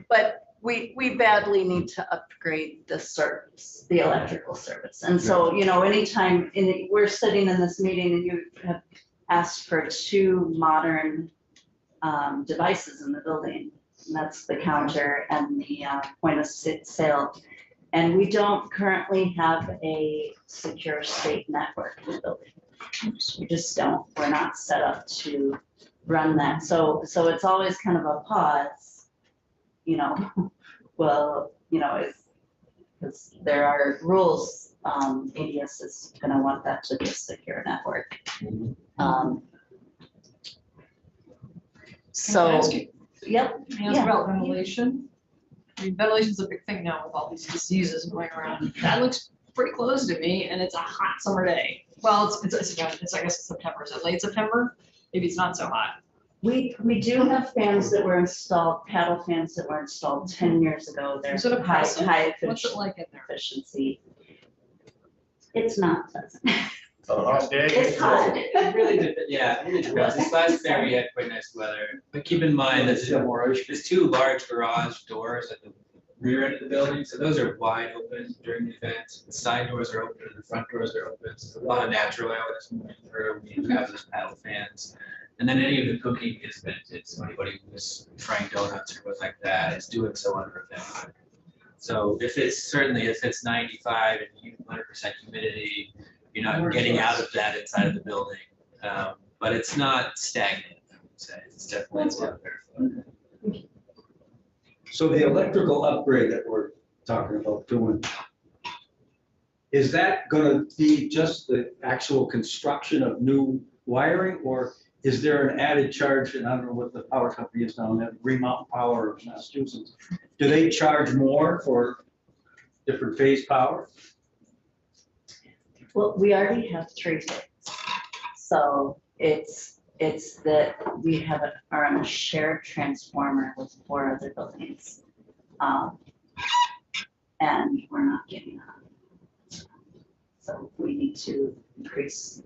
But we badly need to upgrade the service, the electrical service. And so, you know, anytime, we're sitting in this meeting and you have asked for 2 modern devices in the building. And that's the counter and the point of sale. And we don't currently have a secure state network in the building. We just don't, we're not set up to run that. So it's always kind of a pause, you know, well, you know, because there are rules, ADS is gonna want that to be a secure network. Can I ask So, you- yep, can I ask about ventilation? I mean, ventilation's a big thing now with all these diseases going around. That looks pretty close to me, and it's a hot summer day. Well, it's I guess it's September, is it late September? Maybe it's not so hot. we do have fans that were installed, paddle fans that were installed 10 years ago. They're Is it oppressive? high What's it like in there? efficiency. It's not pleasant. On a hot day. It's hot. It really did, yeah, it really depends. This last fair we had quite nice weather, but keep in mind that there's 2 large garage doors at the rear end of the building, so those are wide open during the event. The side doors are open and the front doors are open, so a lot of natural air that's moving through. We have those paddle fans. And then any of the cooking is vented, so anybody who's frying donuts or things like that is doing so under a vent. So if it's 95 and 100% humidity, you're not getting out of that inside of the building. But it's not stagnant, I would say. It's definitely a lot better. So the electrical upgrade that we're talking about doing, is that gonna be just the actual construction of new wiring, or is there an added charge? And I don't know what the power company is down there, Green Mountain Power of Massachusetts. Do they charge more for different phase power? Well, we already have 3 phase. So it's that we are on a shared transformer with 4 other buildings. And we're not getting that. So we need to increase.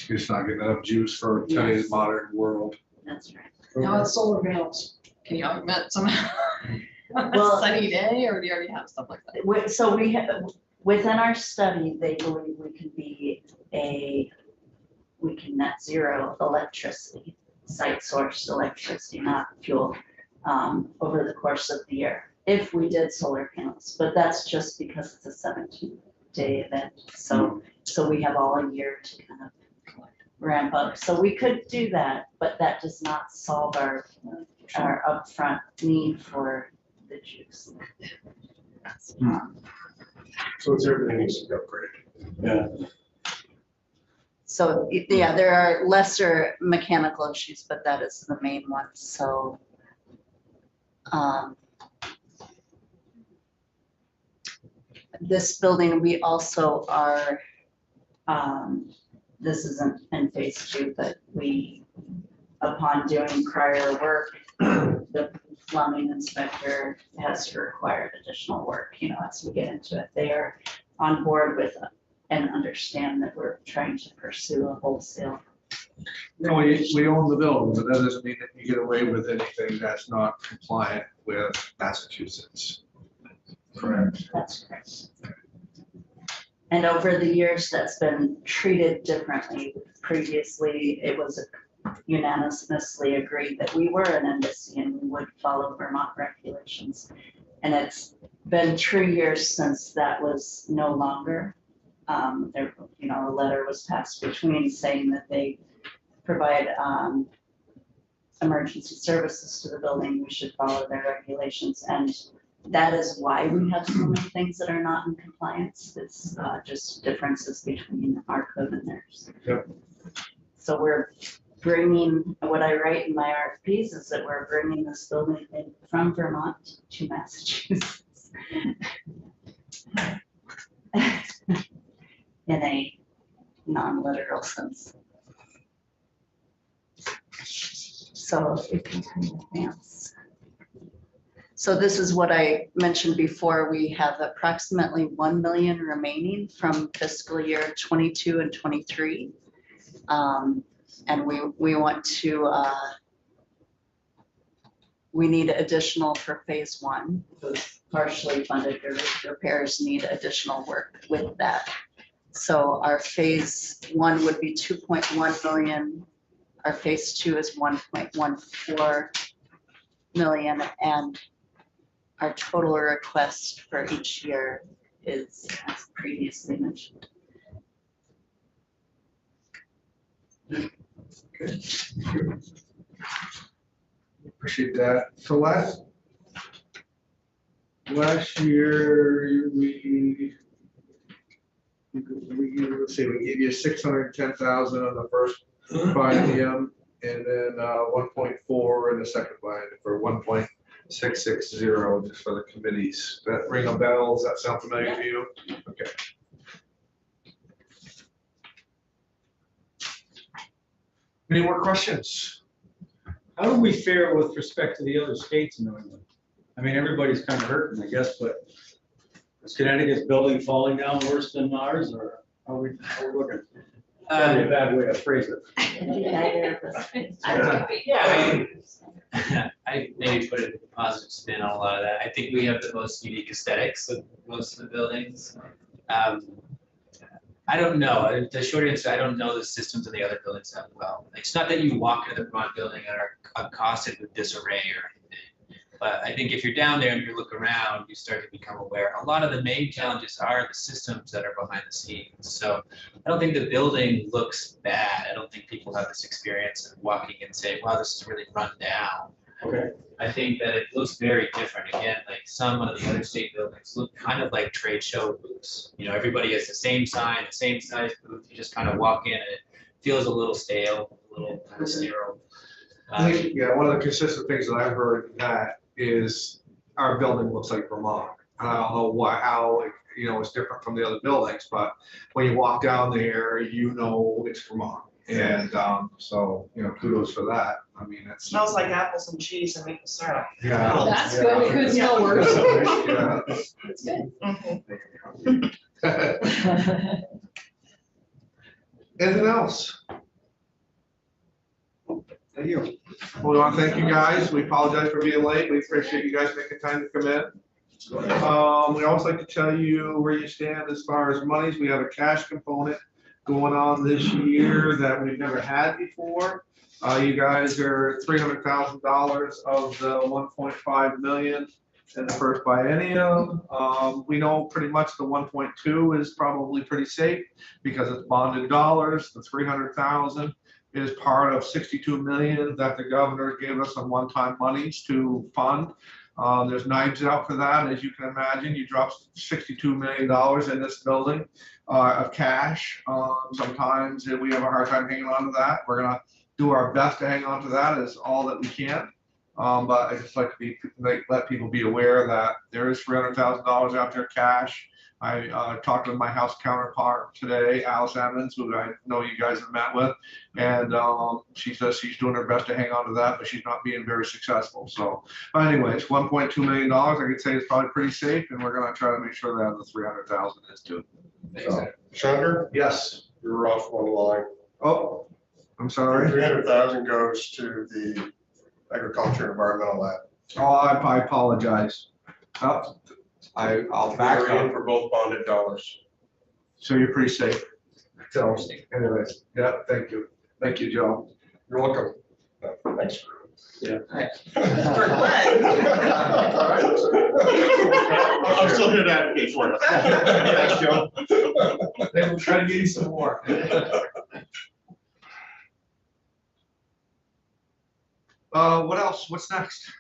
You're just not getting enough juice for today's modern world. That's right. No, it's solar panels. Can you augment somehow? Well- Sunny day, or do you already have stuff like that? So we have, within our study, they believe we can net zero electricity, site sourced electricity, not fuel, over the course of the year, if we did solar panels, but that's just because it's a 17-day event. So we have all a year to kind of ramp up. So we could do that, but that does not solve our upfront need for the juice. So it's everything needs to be upgraded. Yeah. So, yeah, there are lesser mechanical issues, but that is the main one, so. This building, we also are, this isn't in phase 2, but we, upon doing prior work, the plumbing inspector has required additional work, as we get into it. They are on board with and understand that we're trying to pursue a wholesale. No, we own the building, but that doesn't mean that you get away with anything that's not compliant with Massachusetts. Correct. That's correct. And over the years, that's been treated differently. Previously, it was unanimously agreed that we were an embassy and we would follow Vermont regulations. And it's been 3 years since that was no longer. There, a letter was passed between saying that they provide emergency services to the building. We should follow their regulations, and that is why we have so many things that are not in compliance. It's just differences between our code and theirs. Yep. So we're bringing, what I write in my RFPs is that we're bringing this building in from Vermont to Massachusetts. In a non-literal sense. So if you can advance. So this is what I mentioned before. We have approximately 1 million remaining from fiscal year 22 and 23. And we want to, we need additional for phase 1. Those partially funded repairs need additional work with that. So our phase 1 would be 2.1 million. Our phase 2 is 1.14 million, and our total request for each year is, as previously mentioned. Appreciate that. So last year, let's see, we gave you 610,000 on the first biennium, and then 1.4 in the second biennium for 1.660 just for the committees. That ring a bell? Does that sound familiar to you? Okay. Any more questions? How do we fare with respect to the other states in New England? I mean, everybody's kind of hurting, I guess, but is Connecticut's building falling down worse than ours, or how are we looking? Probably a bad way to phrase it. I maybe put a positive spin on a lot of that. I think we have the most unique aesthetics of most of the buildings. I don't know. The short answer, I don't know the systems of the other buildings that well. It's not that you walk into the Vermont building and are accosted with disarray or anything. But I think if you're down there and you look around, you start to become aware. A lot of the main challenges are the systems that are behind the scenes. So I don't think the building looks bad. I don't think people have this experience of walking and saying, wow, this is really run down. Okay. I think that it looks very different. Again, like some of the other state buildings look kind of like trade show booths. Everybody has the same sign, the same size booth. You just kind of walk in and it feels a little stale, a little kind of sterile. I think, yeah, one of the consistent things that I've heard that is our building looks like Vermont. And I don't know how, it's different from the other buildings, but when you walk down there, it's Vermont. And so, kudos for that. I mean, it's. Smells like apples and cheese and maple syrup. Yeah. Oh, that's good. It could smell worse. Yeah. It's good. Anything else? Thank you. Well, we want to thank you guys. We apologize for being late. We appreciate you guys making time to come in. We always like to tell you where you stand as far as monies. We have a cash component going on this year that we've never had before. You guys are $300,000 of the 1.5 million in the first biennium. We know pretty much the 1.2 is probably pretty safe because it's bonded dollars. The 300,000 is part of 62 million that the governor gave us on one-time monies to fund. There's knives out for that. As you can imagine, you drop $62 million in this building of cash. Sometimes we have a hard time hanging on to that. We're gonna do our best to hang on to that as all that we can. But I just like to let people be aware that there is $300,000 out there cash. I talked with my House counterpart today, Alice Evans, who I know you guys have met with, and she says she's doing her best to hang on to that, but she's not being very successful. So, anyways, $1.2 million, I could say is probably pretty safe, and we're going to try to make sure that the 300,000 is too. Senator, Yes. you're off one line. Oh, I'm sorry. 300,000 goes to the agriculture and environmental lab. Oh, I apologize. Oh, I'll back We're in up. for both bonded dollars. So you're pretty safe. So, anyways, yeah, thank you. Thank you, Joe. You're welcome. Thanks. Yeah. I'm still here to advocate for you. Thanks, Joe. Maybe we'll try to get you some more. What else? What's next?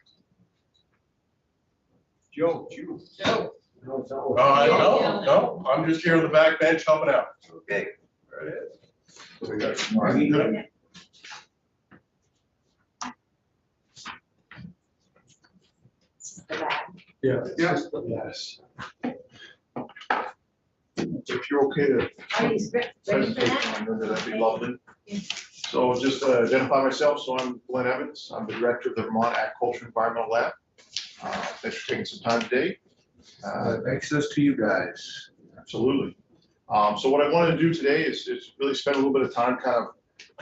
Joe, you. Joe. No, I'm just here on the back bench helping out. Okay. There it is. So we got some more. Yeah. Yes. Yes. If you're okay to presentation on there, that'd be lovely. So just to identify myself, so I'm Glenn Evans. I'm the director of the Vermont Agriculture Environmental Lab. Thanks for taking some time today. Thanks this to you guys. Absolutely. So what I wanted to do today is really spend a little bit of time kind of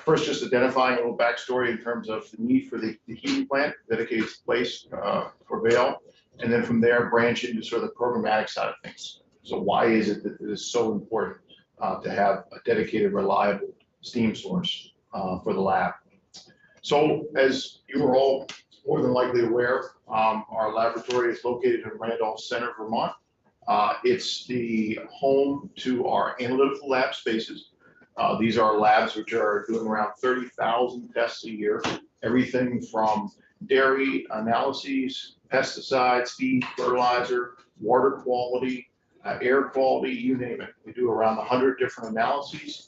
first just identifying a little backstory in terms of the need for the heating plant, dedicated place for Vail, and then from there branch into sort of the programmatic side of things. So why is it that it is so important to have a dedicated, reliable steam source for the lab? So as you are all more than likely aware, our laboratory is located in Randolph Center, Vermont. It's the home to our analytical lab spaces. These are labs which are doing around 30,000 tests a year, everything from dairy analyses, pesticides, feed, fertilizer, water quality, air quality, you name it. We do around 100 different analyses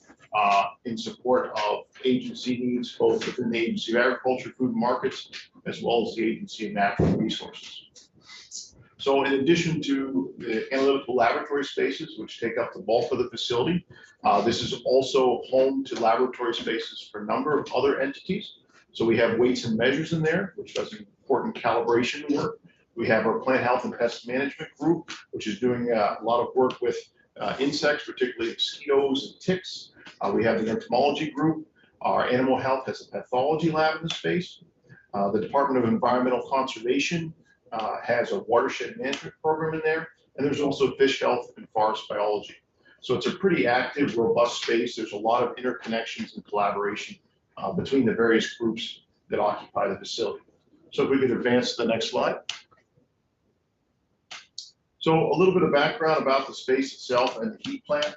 in support of agency needs, both within the Agency of Agriculture, Food and Markets, as well as the Agency of Natural Resources. So in addition to the analytical laboratory spaces, which take up the bulk of the facility, this is also home to laboratory spaces for a number of other entities. So we have weights and measures in there, which does important calibration work. We have our plant health and pest management group, which is doing a lot of work with insects, particularly mosquitoes and ticks. We have the entomology group. Our animal health has a pathology lab in the space. The Department of Environmental Conservation has a watershed management program in there. And there's also fish health and forest biology. So it's a pretty active, robust space. There's a lot of interconnections and collaboration between the various groups that occupy the facility. So if we could advance to the next slide. So a little bit of background about the space itself and the heat plant.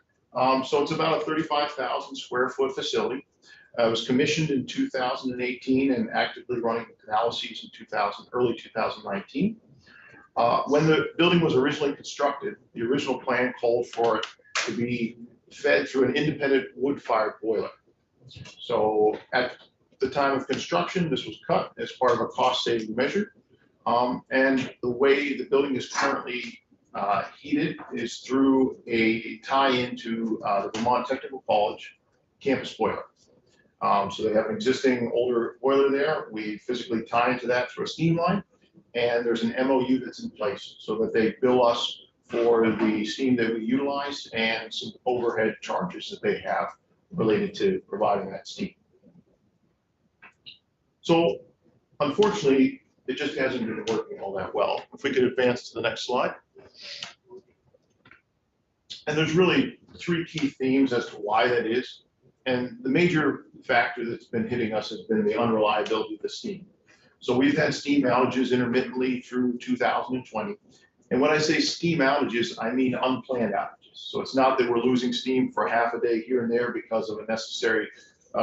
So it's about a 35,000 square foot facility. It was commissioned in 2018 and actively running analyses in early 2019. When the building was originally constructed, the original plan called for it to be fed through an independent wood-fired boiler. So at the time of construction, this was cut as part of a cost-saving measure. And the way the building is currently heated is through a tie-in to the Vermont Technical College campus boiler. So they have an existing older boiler there. We physically tie into that through a steam line, and there's an MOU that's in place so that they bill us for the steam that we utilize and some overhead charges that they have related to providing that steam. So unfortunately, it just hasn't been working all that well. If we could advance to the next slide. And there's really three key themes as to why that is. And the major factor that's been hitting us has been the unreliability of the steam. So we've had steam outages intermittently through 2020. And when I say steam outages, I mean unplanned outages. So it's not that we're losing steam for half a day here and there because of a necessary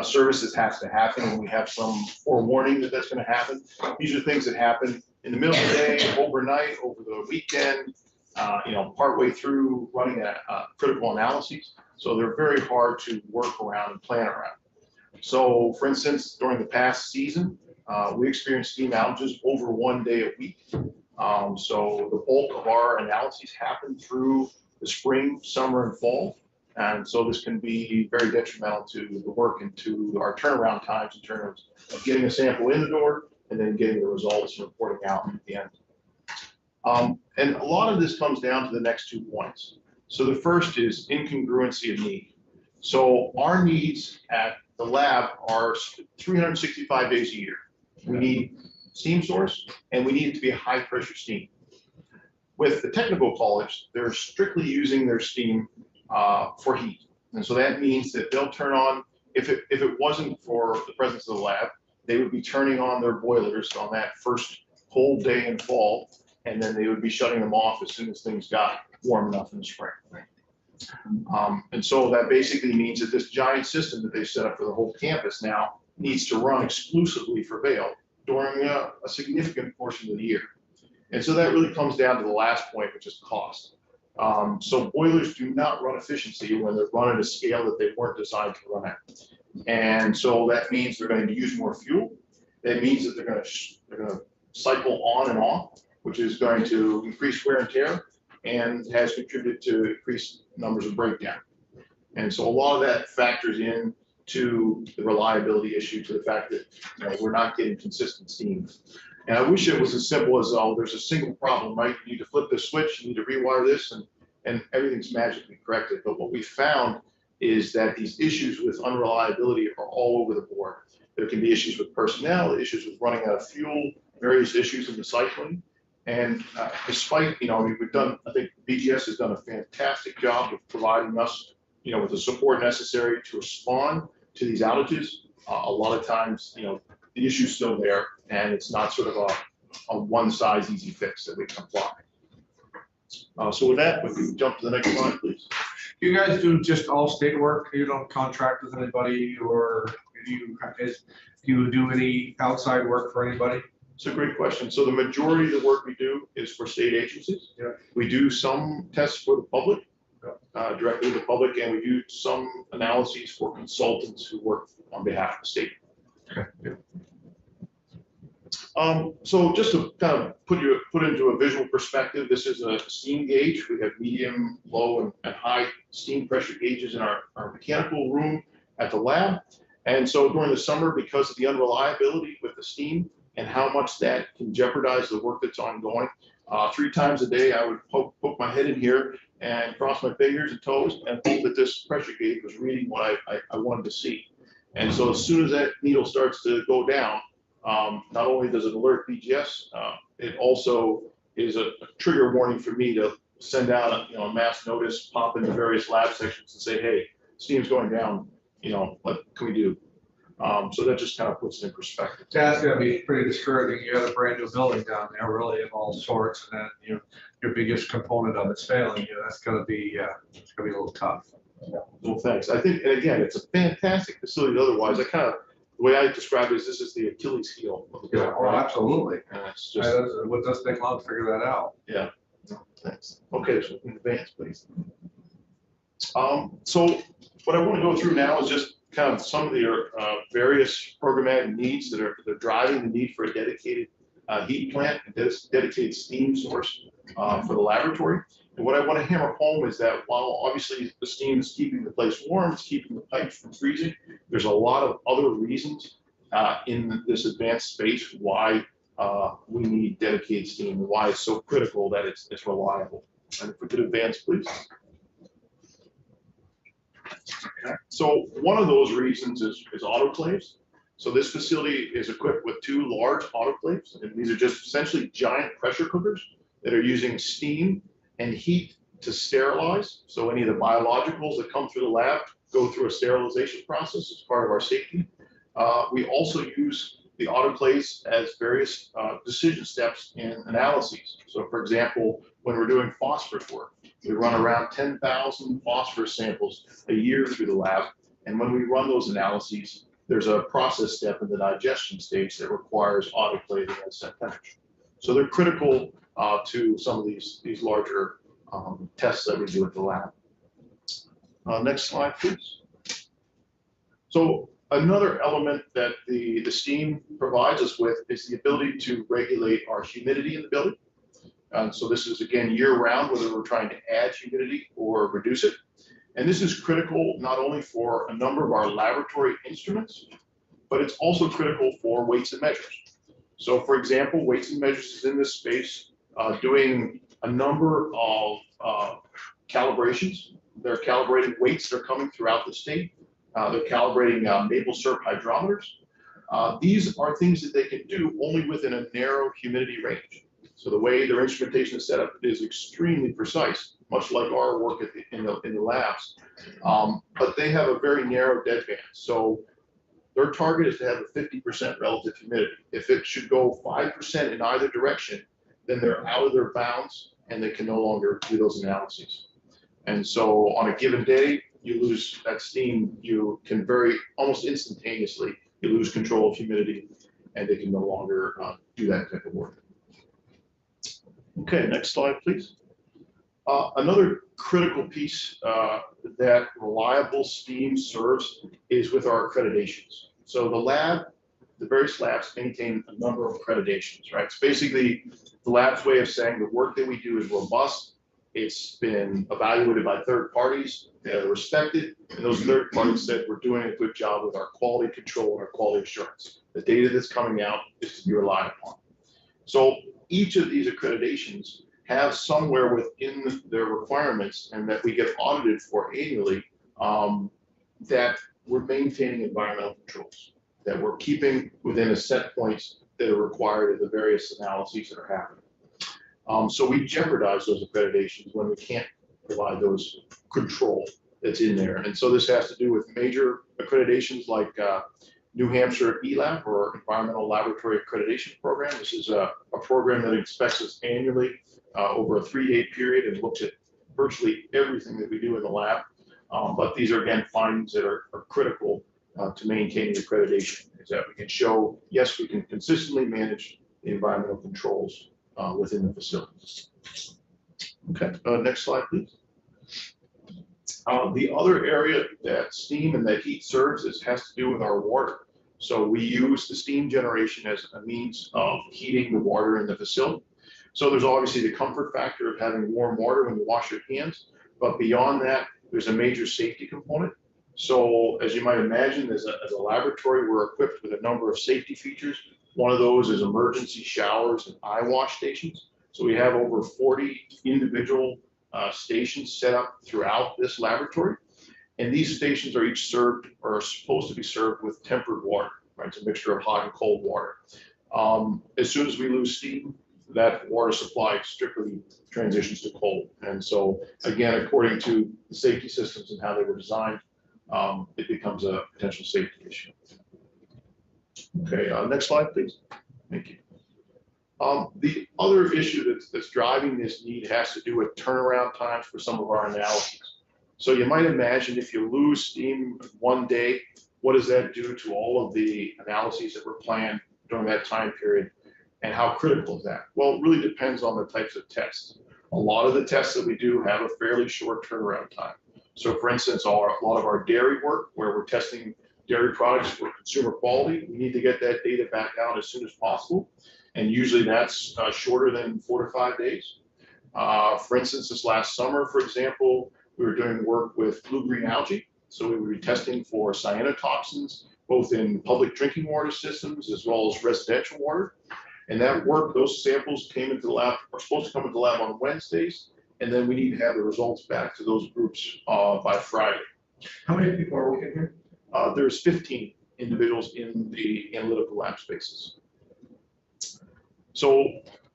service that has to happen, and we have some forewarning that that's going to happen. These are things that happen in the middle of the day, overnight, over the weekend, partway through running critical analyses. So they're very hard to work around and plan around. So for instance, during the past season, we experienced steam outages over 1 day a week. So the bulk of our analyses happen through the spring, summer, and fall. And so this can be very detrimental to the work and to our turnaround times in terms of getting a sample in the door and then getting the results and reporting out at the end. And a lot of this comes down to the next 2 points. So the first is incongruency of need. So our needs at the lab are 365 days a year. We need steam source, and we need it to be a high pressure steam. With the technical college, they're strictly using their steam for heat. And so that means that they'll turn on, if it wasn't for the presence of the lab, they would be turning on their boilers on that first cold day in fall, and then they would be shutting them off as soon as things got warm enough in the spring. And so that basically means that this giant system that they set up for the whole campus now needs to run exclusively for Vail during a significant portion of the year. And so that really comes down to the last point, which is cost. So boilers do not run efficiency when they're run at a scale that they weren't designed to run at. And so that means they're going to use more fuel. That means that they're going to cycle on and off, which is going to increase wear and tear and has contributed to increased numbers of breakdown. And so a lot of that factors in to the reliability issue, to the fact that we're not getting consistent steam. And I wish it was as simple as, oh, there's a single problem, right? You need to flip this switch, you need to rewire this, and everything's magically corrected. But what we found is that these issues with unreliability are all over the board. There can be issues with personnel, issues with running out of fuel, various issues in the cycling. And despite, we've done, I think BGS has done a fantastic job of providing us, with the support necessary to respond to these outages. A lot of times, the issue's still there, and it's not sort of a one size easy fix that we can apply. So with that, we can jump to the next slide, please. You guys do just all state work? You don't contract with anybody, or do you do any outside work for anybody? It's a great question. So the majority of the work we do is for state agencies. Yeah. We do some tests for the public, directly to the public, and we do some analyses for consultants who work on behalf of the state. Okay. Yeah. So just to kind of put into a visual perspective, this is a steam gauge. We have medium, low, and high steam pressure gauges in our mechanical room at the lab. And so during the summer, because of the unreliability with the steam and how much that can jeopardize the work that's ongoing, 3 times a day I would poke my head in here and cross my fingers and toes and hope that this pressure gauge was reading what I wanted to see. And so as soon as that needle starts to go down, not only does it alert BGS, it also is a trigger warning for me to send out a mass notice, pop into various lab sections and say, hey, steam's going down, what can we do? So that just kind of puts it in perspective. That's gonna be pretty discouraging. You got a brand new building down there, really of all sorts, and then your biggest component of it's failing. That's gonna be it's gonna be a little tough. Well, thanks. I think, and again, it's a fantastic facility. Otherwise, the way I describe it is this is the Achilles heel of the building. Oh, absolutely. And it's just, What does take long to figure that out? yeah. Thanks. Okay, so in advance, please. So what I want to go through now is just kind of some of the various programmatic needs that are driving the need for a dedicated heat plant, and dedicated steam source for the laboratory. And what I want to hammer home is that while obviously the steam is keeping the place warm, it's keeping the pipes from freezing, there's a lot of other reasons in this advanced space why we need dedicated steam, and why it's so critical that it's reliable. And if we could advance, please. Okay. So one of those reasons is autoclaves. So this facility is equipped with 2 large autoclaves, and these are just essentially giant pressure cookers that are using steam and heat to sterilize. So any of the biologicals that come through the lab go through a sterilization process as part of our safety. We also use the autoclaves as various decision steps in analyses. So for example, when we're doing phosphorus work, we run around 10,000 phosphorus samples a year through the lab. And when we run those analyses, there's a process step in the digestion stage that requires autoclaving at set temperature. So they're critical to some of these larger tests that we do at the lab. Next slide, please. So another element that the steam provides us with is the ability to regulate our humidity in the building. And so this is, again, year-round, whether we're trying to add humidity or reduce it. And this is critical not only for a number of our laboratory instruments, but it's also critical for weights and measures. So for example, weights and measures is in this space doing a number of calibrations. They're calibrating weights that are coming throughout the state. They're calibrating maple syrup hydrometers. These are things that they can do only within a narrow humidity range. So the way their instrumentation is set up is extremely precise, much like our work in the labs. But they have a very narrow deadband. So their target is to have a 50% relative humidity. If it should go 5% in either direction, then they're out of their bounds and they can no longer do those analyses. And so on a given day, you lose that steam, you can almost instantaneously, you lose control of humidity and they can no longer do that type of work. Okay, next slide, please. Another critical piece that reliable steam serves is with our accreditations. So the various labs maintain a number of accreditations, right? It's basically the lab's way of saying the work that we do is robust. It's been evaluated by third parties, they're respected, and those third parties said we're doing a good job with our quality control and our quality assurance. The data that's coming out is to be relied upon. So each of these accreditations have somewhere within their requirements and that we get audited for annually that we're maintaining environmental controls, that we're keeping within a set points that are required of the various analyses that are happening. So we jeopardize those accreditations when we can't provide those control that's in there. And so this has to do with major accreditations like New Hampshire ELAB, or Environmental Laboratory Accreditation Program. This is a program that inspects us annually over a 3-day period and looks at virtually everything that we do in the lab. But these are, again, findings that are critical to maintaining accreditation, is that we can show, yes, we can consistently manage the environmental controls within the facilities. Okay, next slide, please. The other area that steam and that heat serves has to do with our water. So we use the steam generation as a means of heating the water in the facility. So there's obviously the comfort factor of having warm water when you wash your hands, but beyond that, there's a major safety component. So as you might imagine, as a laboratory, we're equipped with a number of safety features. One of those is emergency showers and eye wash stations. So we have over 40 individual stations set up throughout this laboratory. And these stations are each served, or are supposed to be served, with tempered water, right? It's a mixture of hot and cold water. As soon as we lose steam, that water supply strictly transitions to cold. And so, again, according to the safety systems and how they were designed, it becomes a potential safety issue. Okay, next slide, please. Thank you. The other issue that's driving this need has to do with turnaround times for some of our analyses. So you might imagine if you lose steam one day, what does that do to all of the analyses that were planned during that time period, and how critical is that? Well, it really depends on the types of tests. A lot of the tests that we do have a fairly short turnaround time. So for instance, a lot of our dairy work, where we're testing dairy products for consumer quality, we need to get that data back out as soon as possible. And usually that's shorter than 4 to 5 days. For instance, this last summer, for example, we were doing work with blue-green algae. So we would be testing for cyanotoxins, both in public drinking water systems as well as residential water. And that work, those samples came into the lab, are supposed to come into the lab on Wednesdays, and then we need to have the results back to those groups by Friday. How many people are working here? There's 15 individuals in the analytical lab spaces. So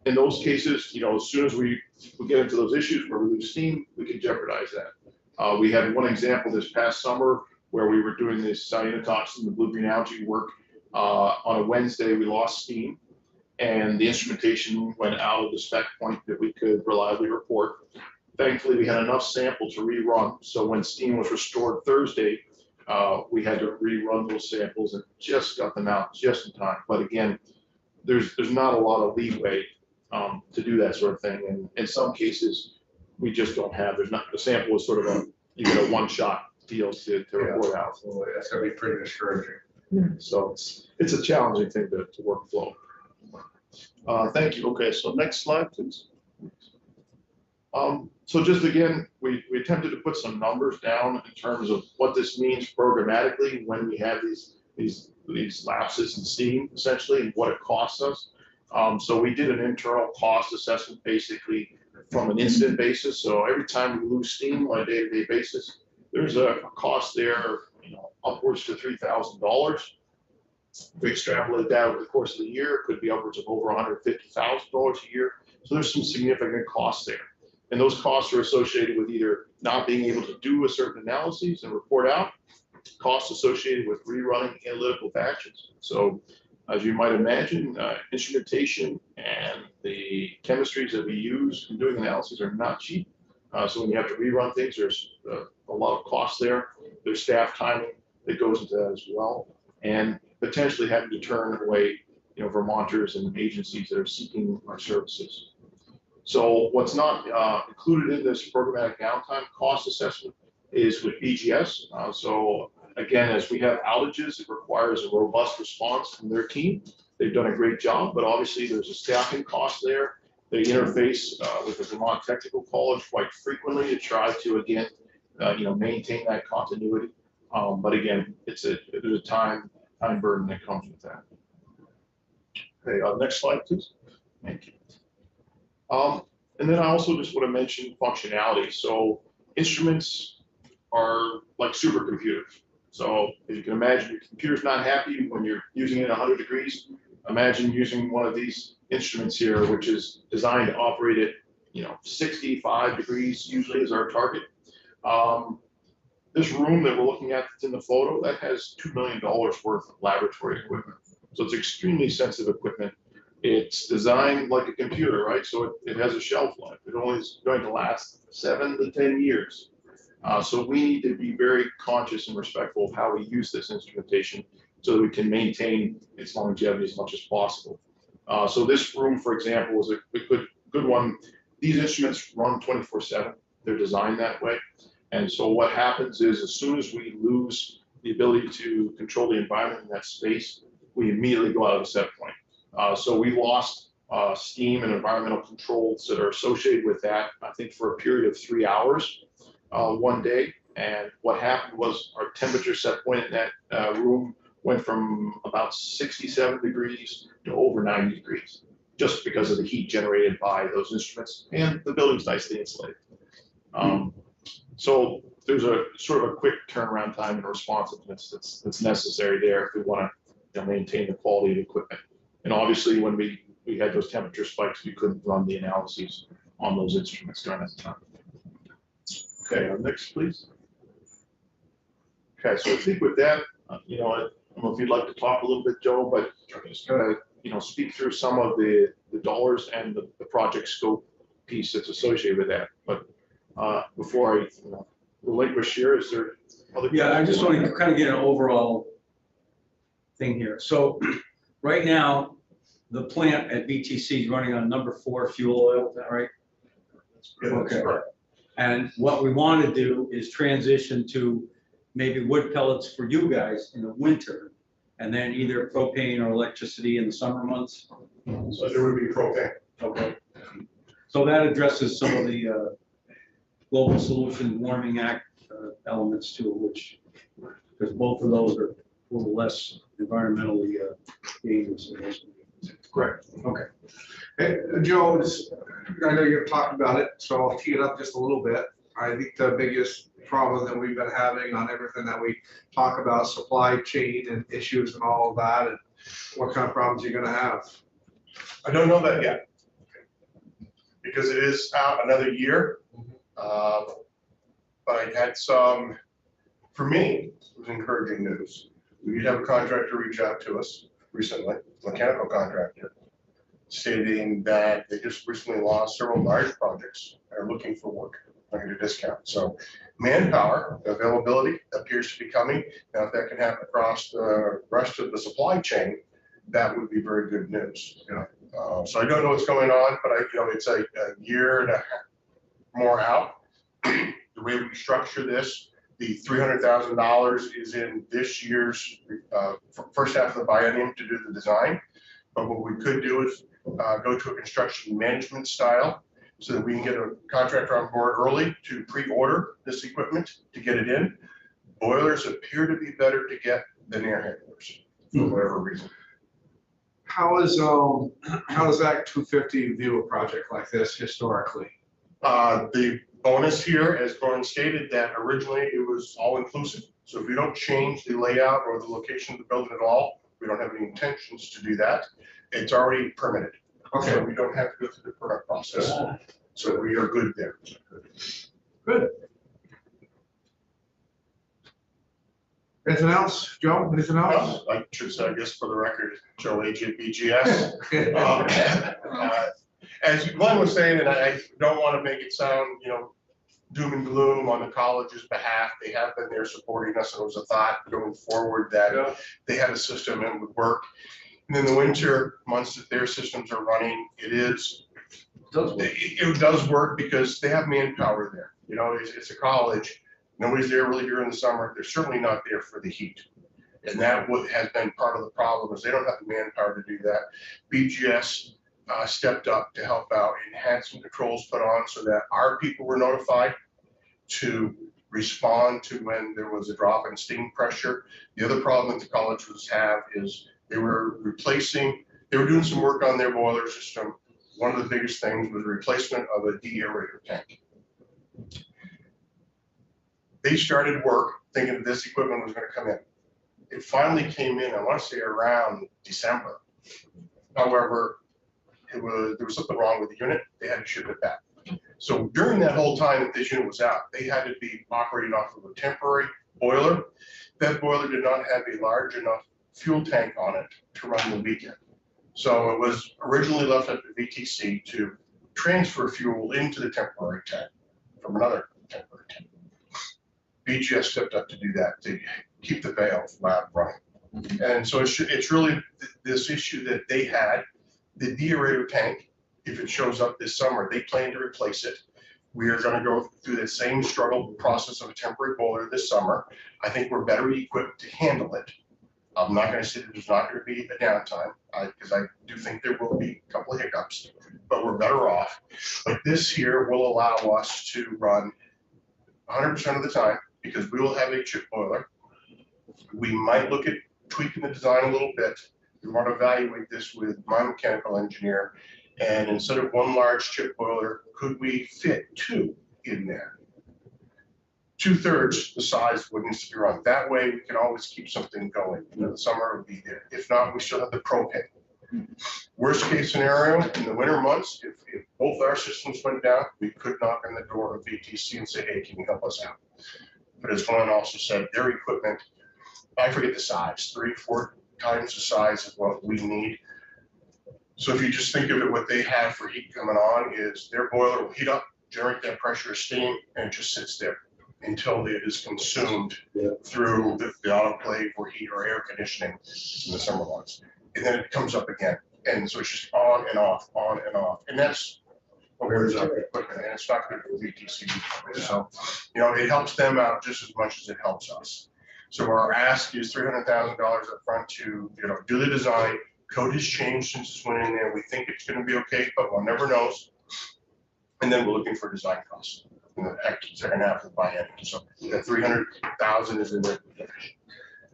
in those cases, as soon as we get into those issues where we lose steam, we can jeopardize that. We had one example this past summer where we were doing this cyanotoxin, the blue-green algae work. On a Wednesday, we lost steam, and the instrumentation went out of the spec point that we could reliably report. Thankfully, we had enough sample to rerun, so when steam was restored Thursday, we had to rerun those samples and just got them out just in time. But again, there's not a lot of leeway to do that sort of thing, and in some cases, we just don't have. The sample is sort of a one-shot deal to report out. So that's gonna be pretty discouraging. So it's a challenging thing to work flow. Thank you. Okay, so next slide, please. So just again, we attempted to put some numbers down in terms of what this means programmatically when we have these lapses in steam, essentially, and what it costs us. So we did an internal cost assessment, basically from an incident basis. So every time we lose steam on a day-to-day basis, there's a cost there, upwards to $3,000. If we extrapolate that over the course of the year, it could be upwards of over $150,000 a year. So there's some significant costs there. And those costs are associated with either not being able to do a certain analyses and report out, costs associated with rerunning analytical batches. So as you might imagine, instrumentation and the chemistries that we use in doing analyses are not cheap. So when you have to rerun things, there's a lot of costs there. There's staff timing that goes into that as well. And potentially having to turn away, Vermonters and agencies that are seeking our services. So what's not included in this programmatic downtime cost assessment is with BGS. So again, as we have outages, it requires a robust response from their team. They've done a great job, but obviously there's a staffing cost there. They interface with the Vermont Technical College quite frequently to try to, again, maintain that continuity. But again, there's a time burden that comes with that. Okay, next slide, please. Thank you. And then I also just want to mention functionality. So instruments are like supercomputers. So as you can imagine, your computer's not happy when you're using it at 100 degrees. Imagine using one of these instruments here, which is designed to operate at 65 degrees usually is our target. This room that we're looking at that's in the photo, that has $2 million worth of laboratory equipment. So it's extremely sensitive equipment. It's designed like a computer, right? So it has a shelf life. It only is going to last 7 to 10 years. So we need to be very conscious and respectful of how we use this instrumentation so that we can maintain its longevity as much as possible. So this room, for example, is a good one. These instruments run 24/7. They're designed that way. And so what happens is as soon as we lose the ability to control the environment in that space, we immediately go out of the set point. So we lost steam and environmental controls that are associated with that, I think for a period of 3 hours one day. And what happened was our temperature set point in that room went from about 67 degrees to over 90 degrees, just because of the heat generated by those instruments, and the building's nicely insulated. So there's a sort of a quick turnaround time and responsiveness that's necessary there if we want to maintain the quality of the equipment. And obviously, when we had those temperature spikes, we couldn't run the analyses on those instruments during that time. Okay, next, please. Okay, so I think with that, I don't know if you'd like to talk a little bit, Joe, but just going to speak through some of the dollars and the project scope piece that's associated with that. But before I relinquish here, is there other? Yeah, I just want to kind of get an overall thing here. So right now, the plant at BTC is running on number 4 fuel oil, is that right? Yeah, that's Okay. correct. And what we want to do is transition to maybe wood pellets for you guys in the winter, and then either propane or electricity in the summer months. So there would be propane. Okay. So that addresses some of the Global Solution Warming Act elements too, which, because both of those are a little less environmentally dangerous. Correct. Okay. Hey, Joe, I know you've talked about it, so I'll tee it up just a little bit. I think the biggest problem that we've been having on everything that we talk about, supply chain and issues and all of that, and what kind of problems you're gonna have? I don't know that yet. Because it is out another year. But I had some, for me, it was encouraging news. We did have a contractor reach out to us recently, mechanical contractor, stating that they just recently lost several large projects and are looking for work, looking at a discount. So manpower availability appears to be coming. Now, if that can happen across the rest of the supply chain, that would be very good news. So I don't know what's going on, but it's a year and a half more out. The way we structure this, the $300,000 is in this year's first half of the biennium to do the design. But what we could do is go to a construction management style so that we can get a contractor on board early to pre-order this equipment to get it in. Boilers appear to be better to get than air handlers for whatever reason. How does Act 250 view a project like this historically? The bonus here, as Gordon stated, that originally it was all inclusive. So if we don't change the layout or the location of the building at all, we don't have any intentions to do that. It's already permitted. Okay. So we don't have to go through the permit process. So we are good there. Good. Anything else, Joe? Anything else? I should say, I guess for the record, Joe Ag at BGS. As Glenn was saying, and I don't want to make it sound, doom and gloom on the college's behalf. They have been there supporting us, and it was a thought going forward that they had a system and it would work. And in the winter months that their systems are running, it does work because they have manpower there. It's a college. Nobody's there really during the summer. They're certainly not there for the heat. And that has been part of the problem is they don't have the manpower to do that. BGS stepped up to help out and had some controls put on so that our people were notified to respond to when there was a drop in steam pressure. The other problem that the colleges have is they were doing some work on their boiler system. One of the biggest things was the replacement of a deaerator tank. They started work thinking that this equipment was going to come in. It finally came in, I want to say around December. However, there was something wrong with the unit. They had to ship it back. So during that whole time that this unit was out, they had to be operating off of a temporary boiler. That boiler did not have a large enough fuel tank on it to run the weekend. So it was originally left at the VTC to transfer fuel into the temporary tank from another temporary tank. BGS stepped up to do that, to keep the valve lab running. And so it's really this issue that they had. The deaerator tank, if it shows up this summer, they plan to replace it. We are going to go through the same struggle process of a temporary boiler this summer. I think we're better equipped to handle it. I'm not going to say that there's not going to be a downtime, because I do think there will be a couple of hiccups, but we're better off. But this here will allow us to run 100% of the time, because we will have a chip boiler. We might look at tweaking the design a little bit. We want to evaluate this with my mechanical engineer. And instead of one large chip boiler, could we fit two in there? 2/3 the size would need to be run. That way we can always keep something going. The summer would be there. If not, we still have the propane. Worst case scenario, in the winter months, if both our systems went down, we could knock on the door of VTC and say, hey, can you help us out? But as Glenn also said, their equipment, I forget the size, 3-4 times the size of what we need. So if you just think of it, what they have for heat coming on is their boiler will heat up, generate that pressure of steam, and it just sits there until it is consumed through the autoclave or heat or air conditioning in the summer months. And then it comes up again. And so it's just on and off, on and off. And that's what wears out the equipment, and it's not good for VTC. So, it helps them out just as much as it helps us. So our ask is $300,000 up front to, do the design. Code has changed since this went in there. We think it's going to be okay, but one never knows. And then we're looking for design costs in the second half of the biennium. So that $300,000 is in there.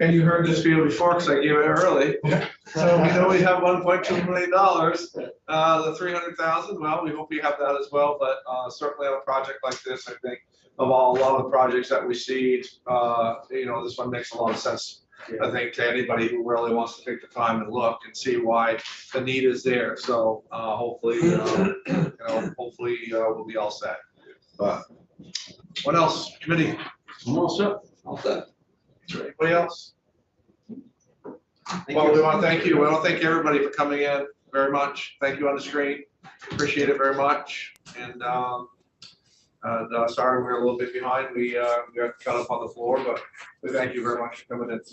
And you heard this deal before because I gave it early. So we know we have $1.2 million. The $300,000, well, we hope we have that as well. But certainly on a project like this, I think of a lot of the projects that we see. You know, this one makes a lot of sense, I think, to anybody who really wants to take the time and look and see why the need is there. So hopefully, you know, hopefully we'll be all set. But what else, committee? All set. All set. Is there anybody else? Well, we want to thank you. We want to thank everybody for coming in very much. Thank you on the screen. Appreciate it very much. And sorry we're a little bit behind. We got cut up on the floor, but we thank you very much for coming in.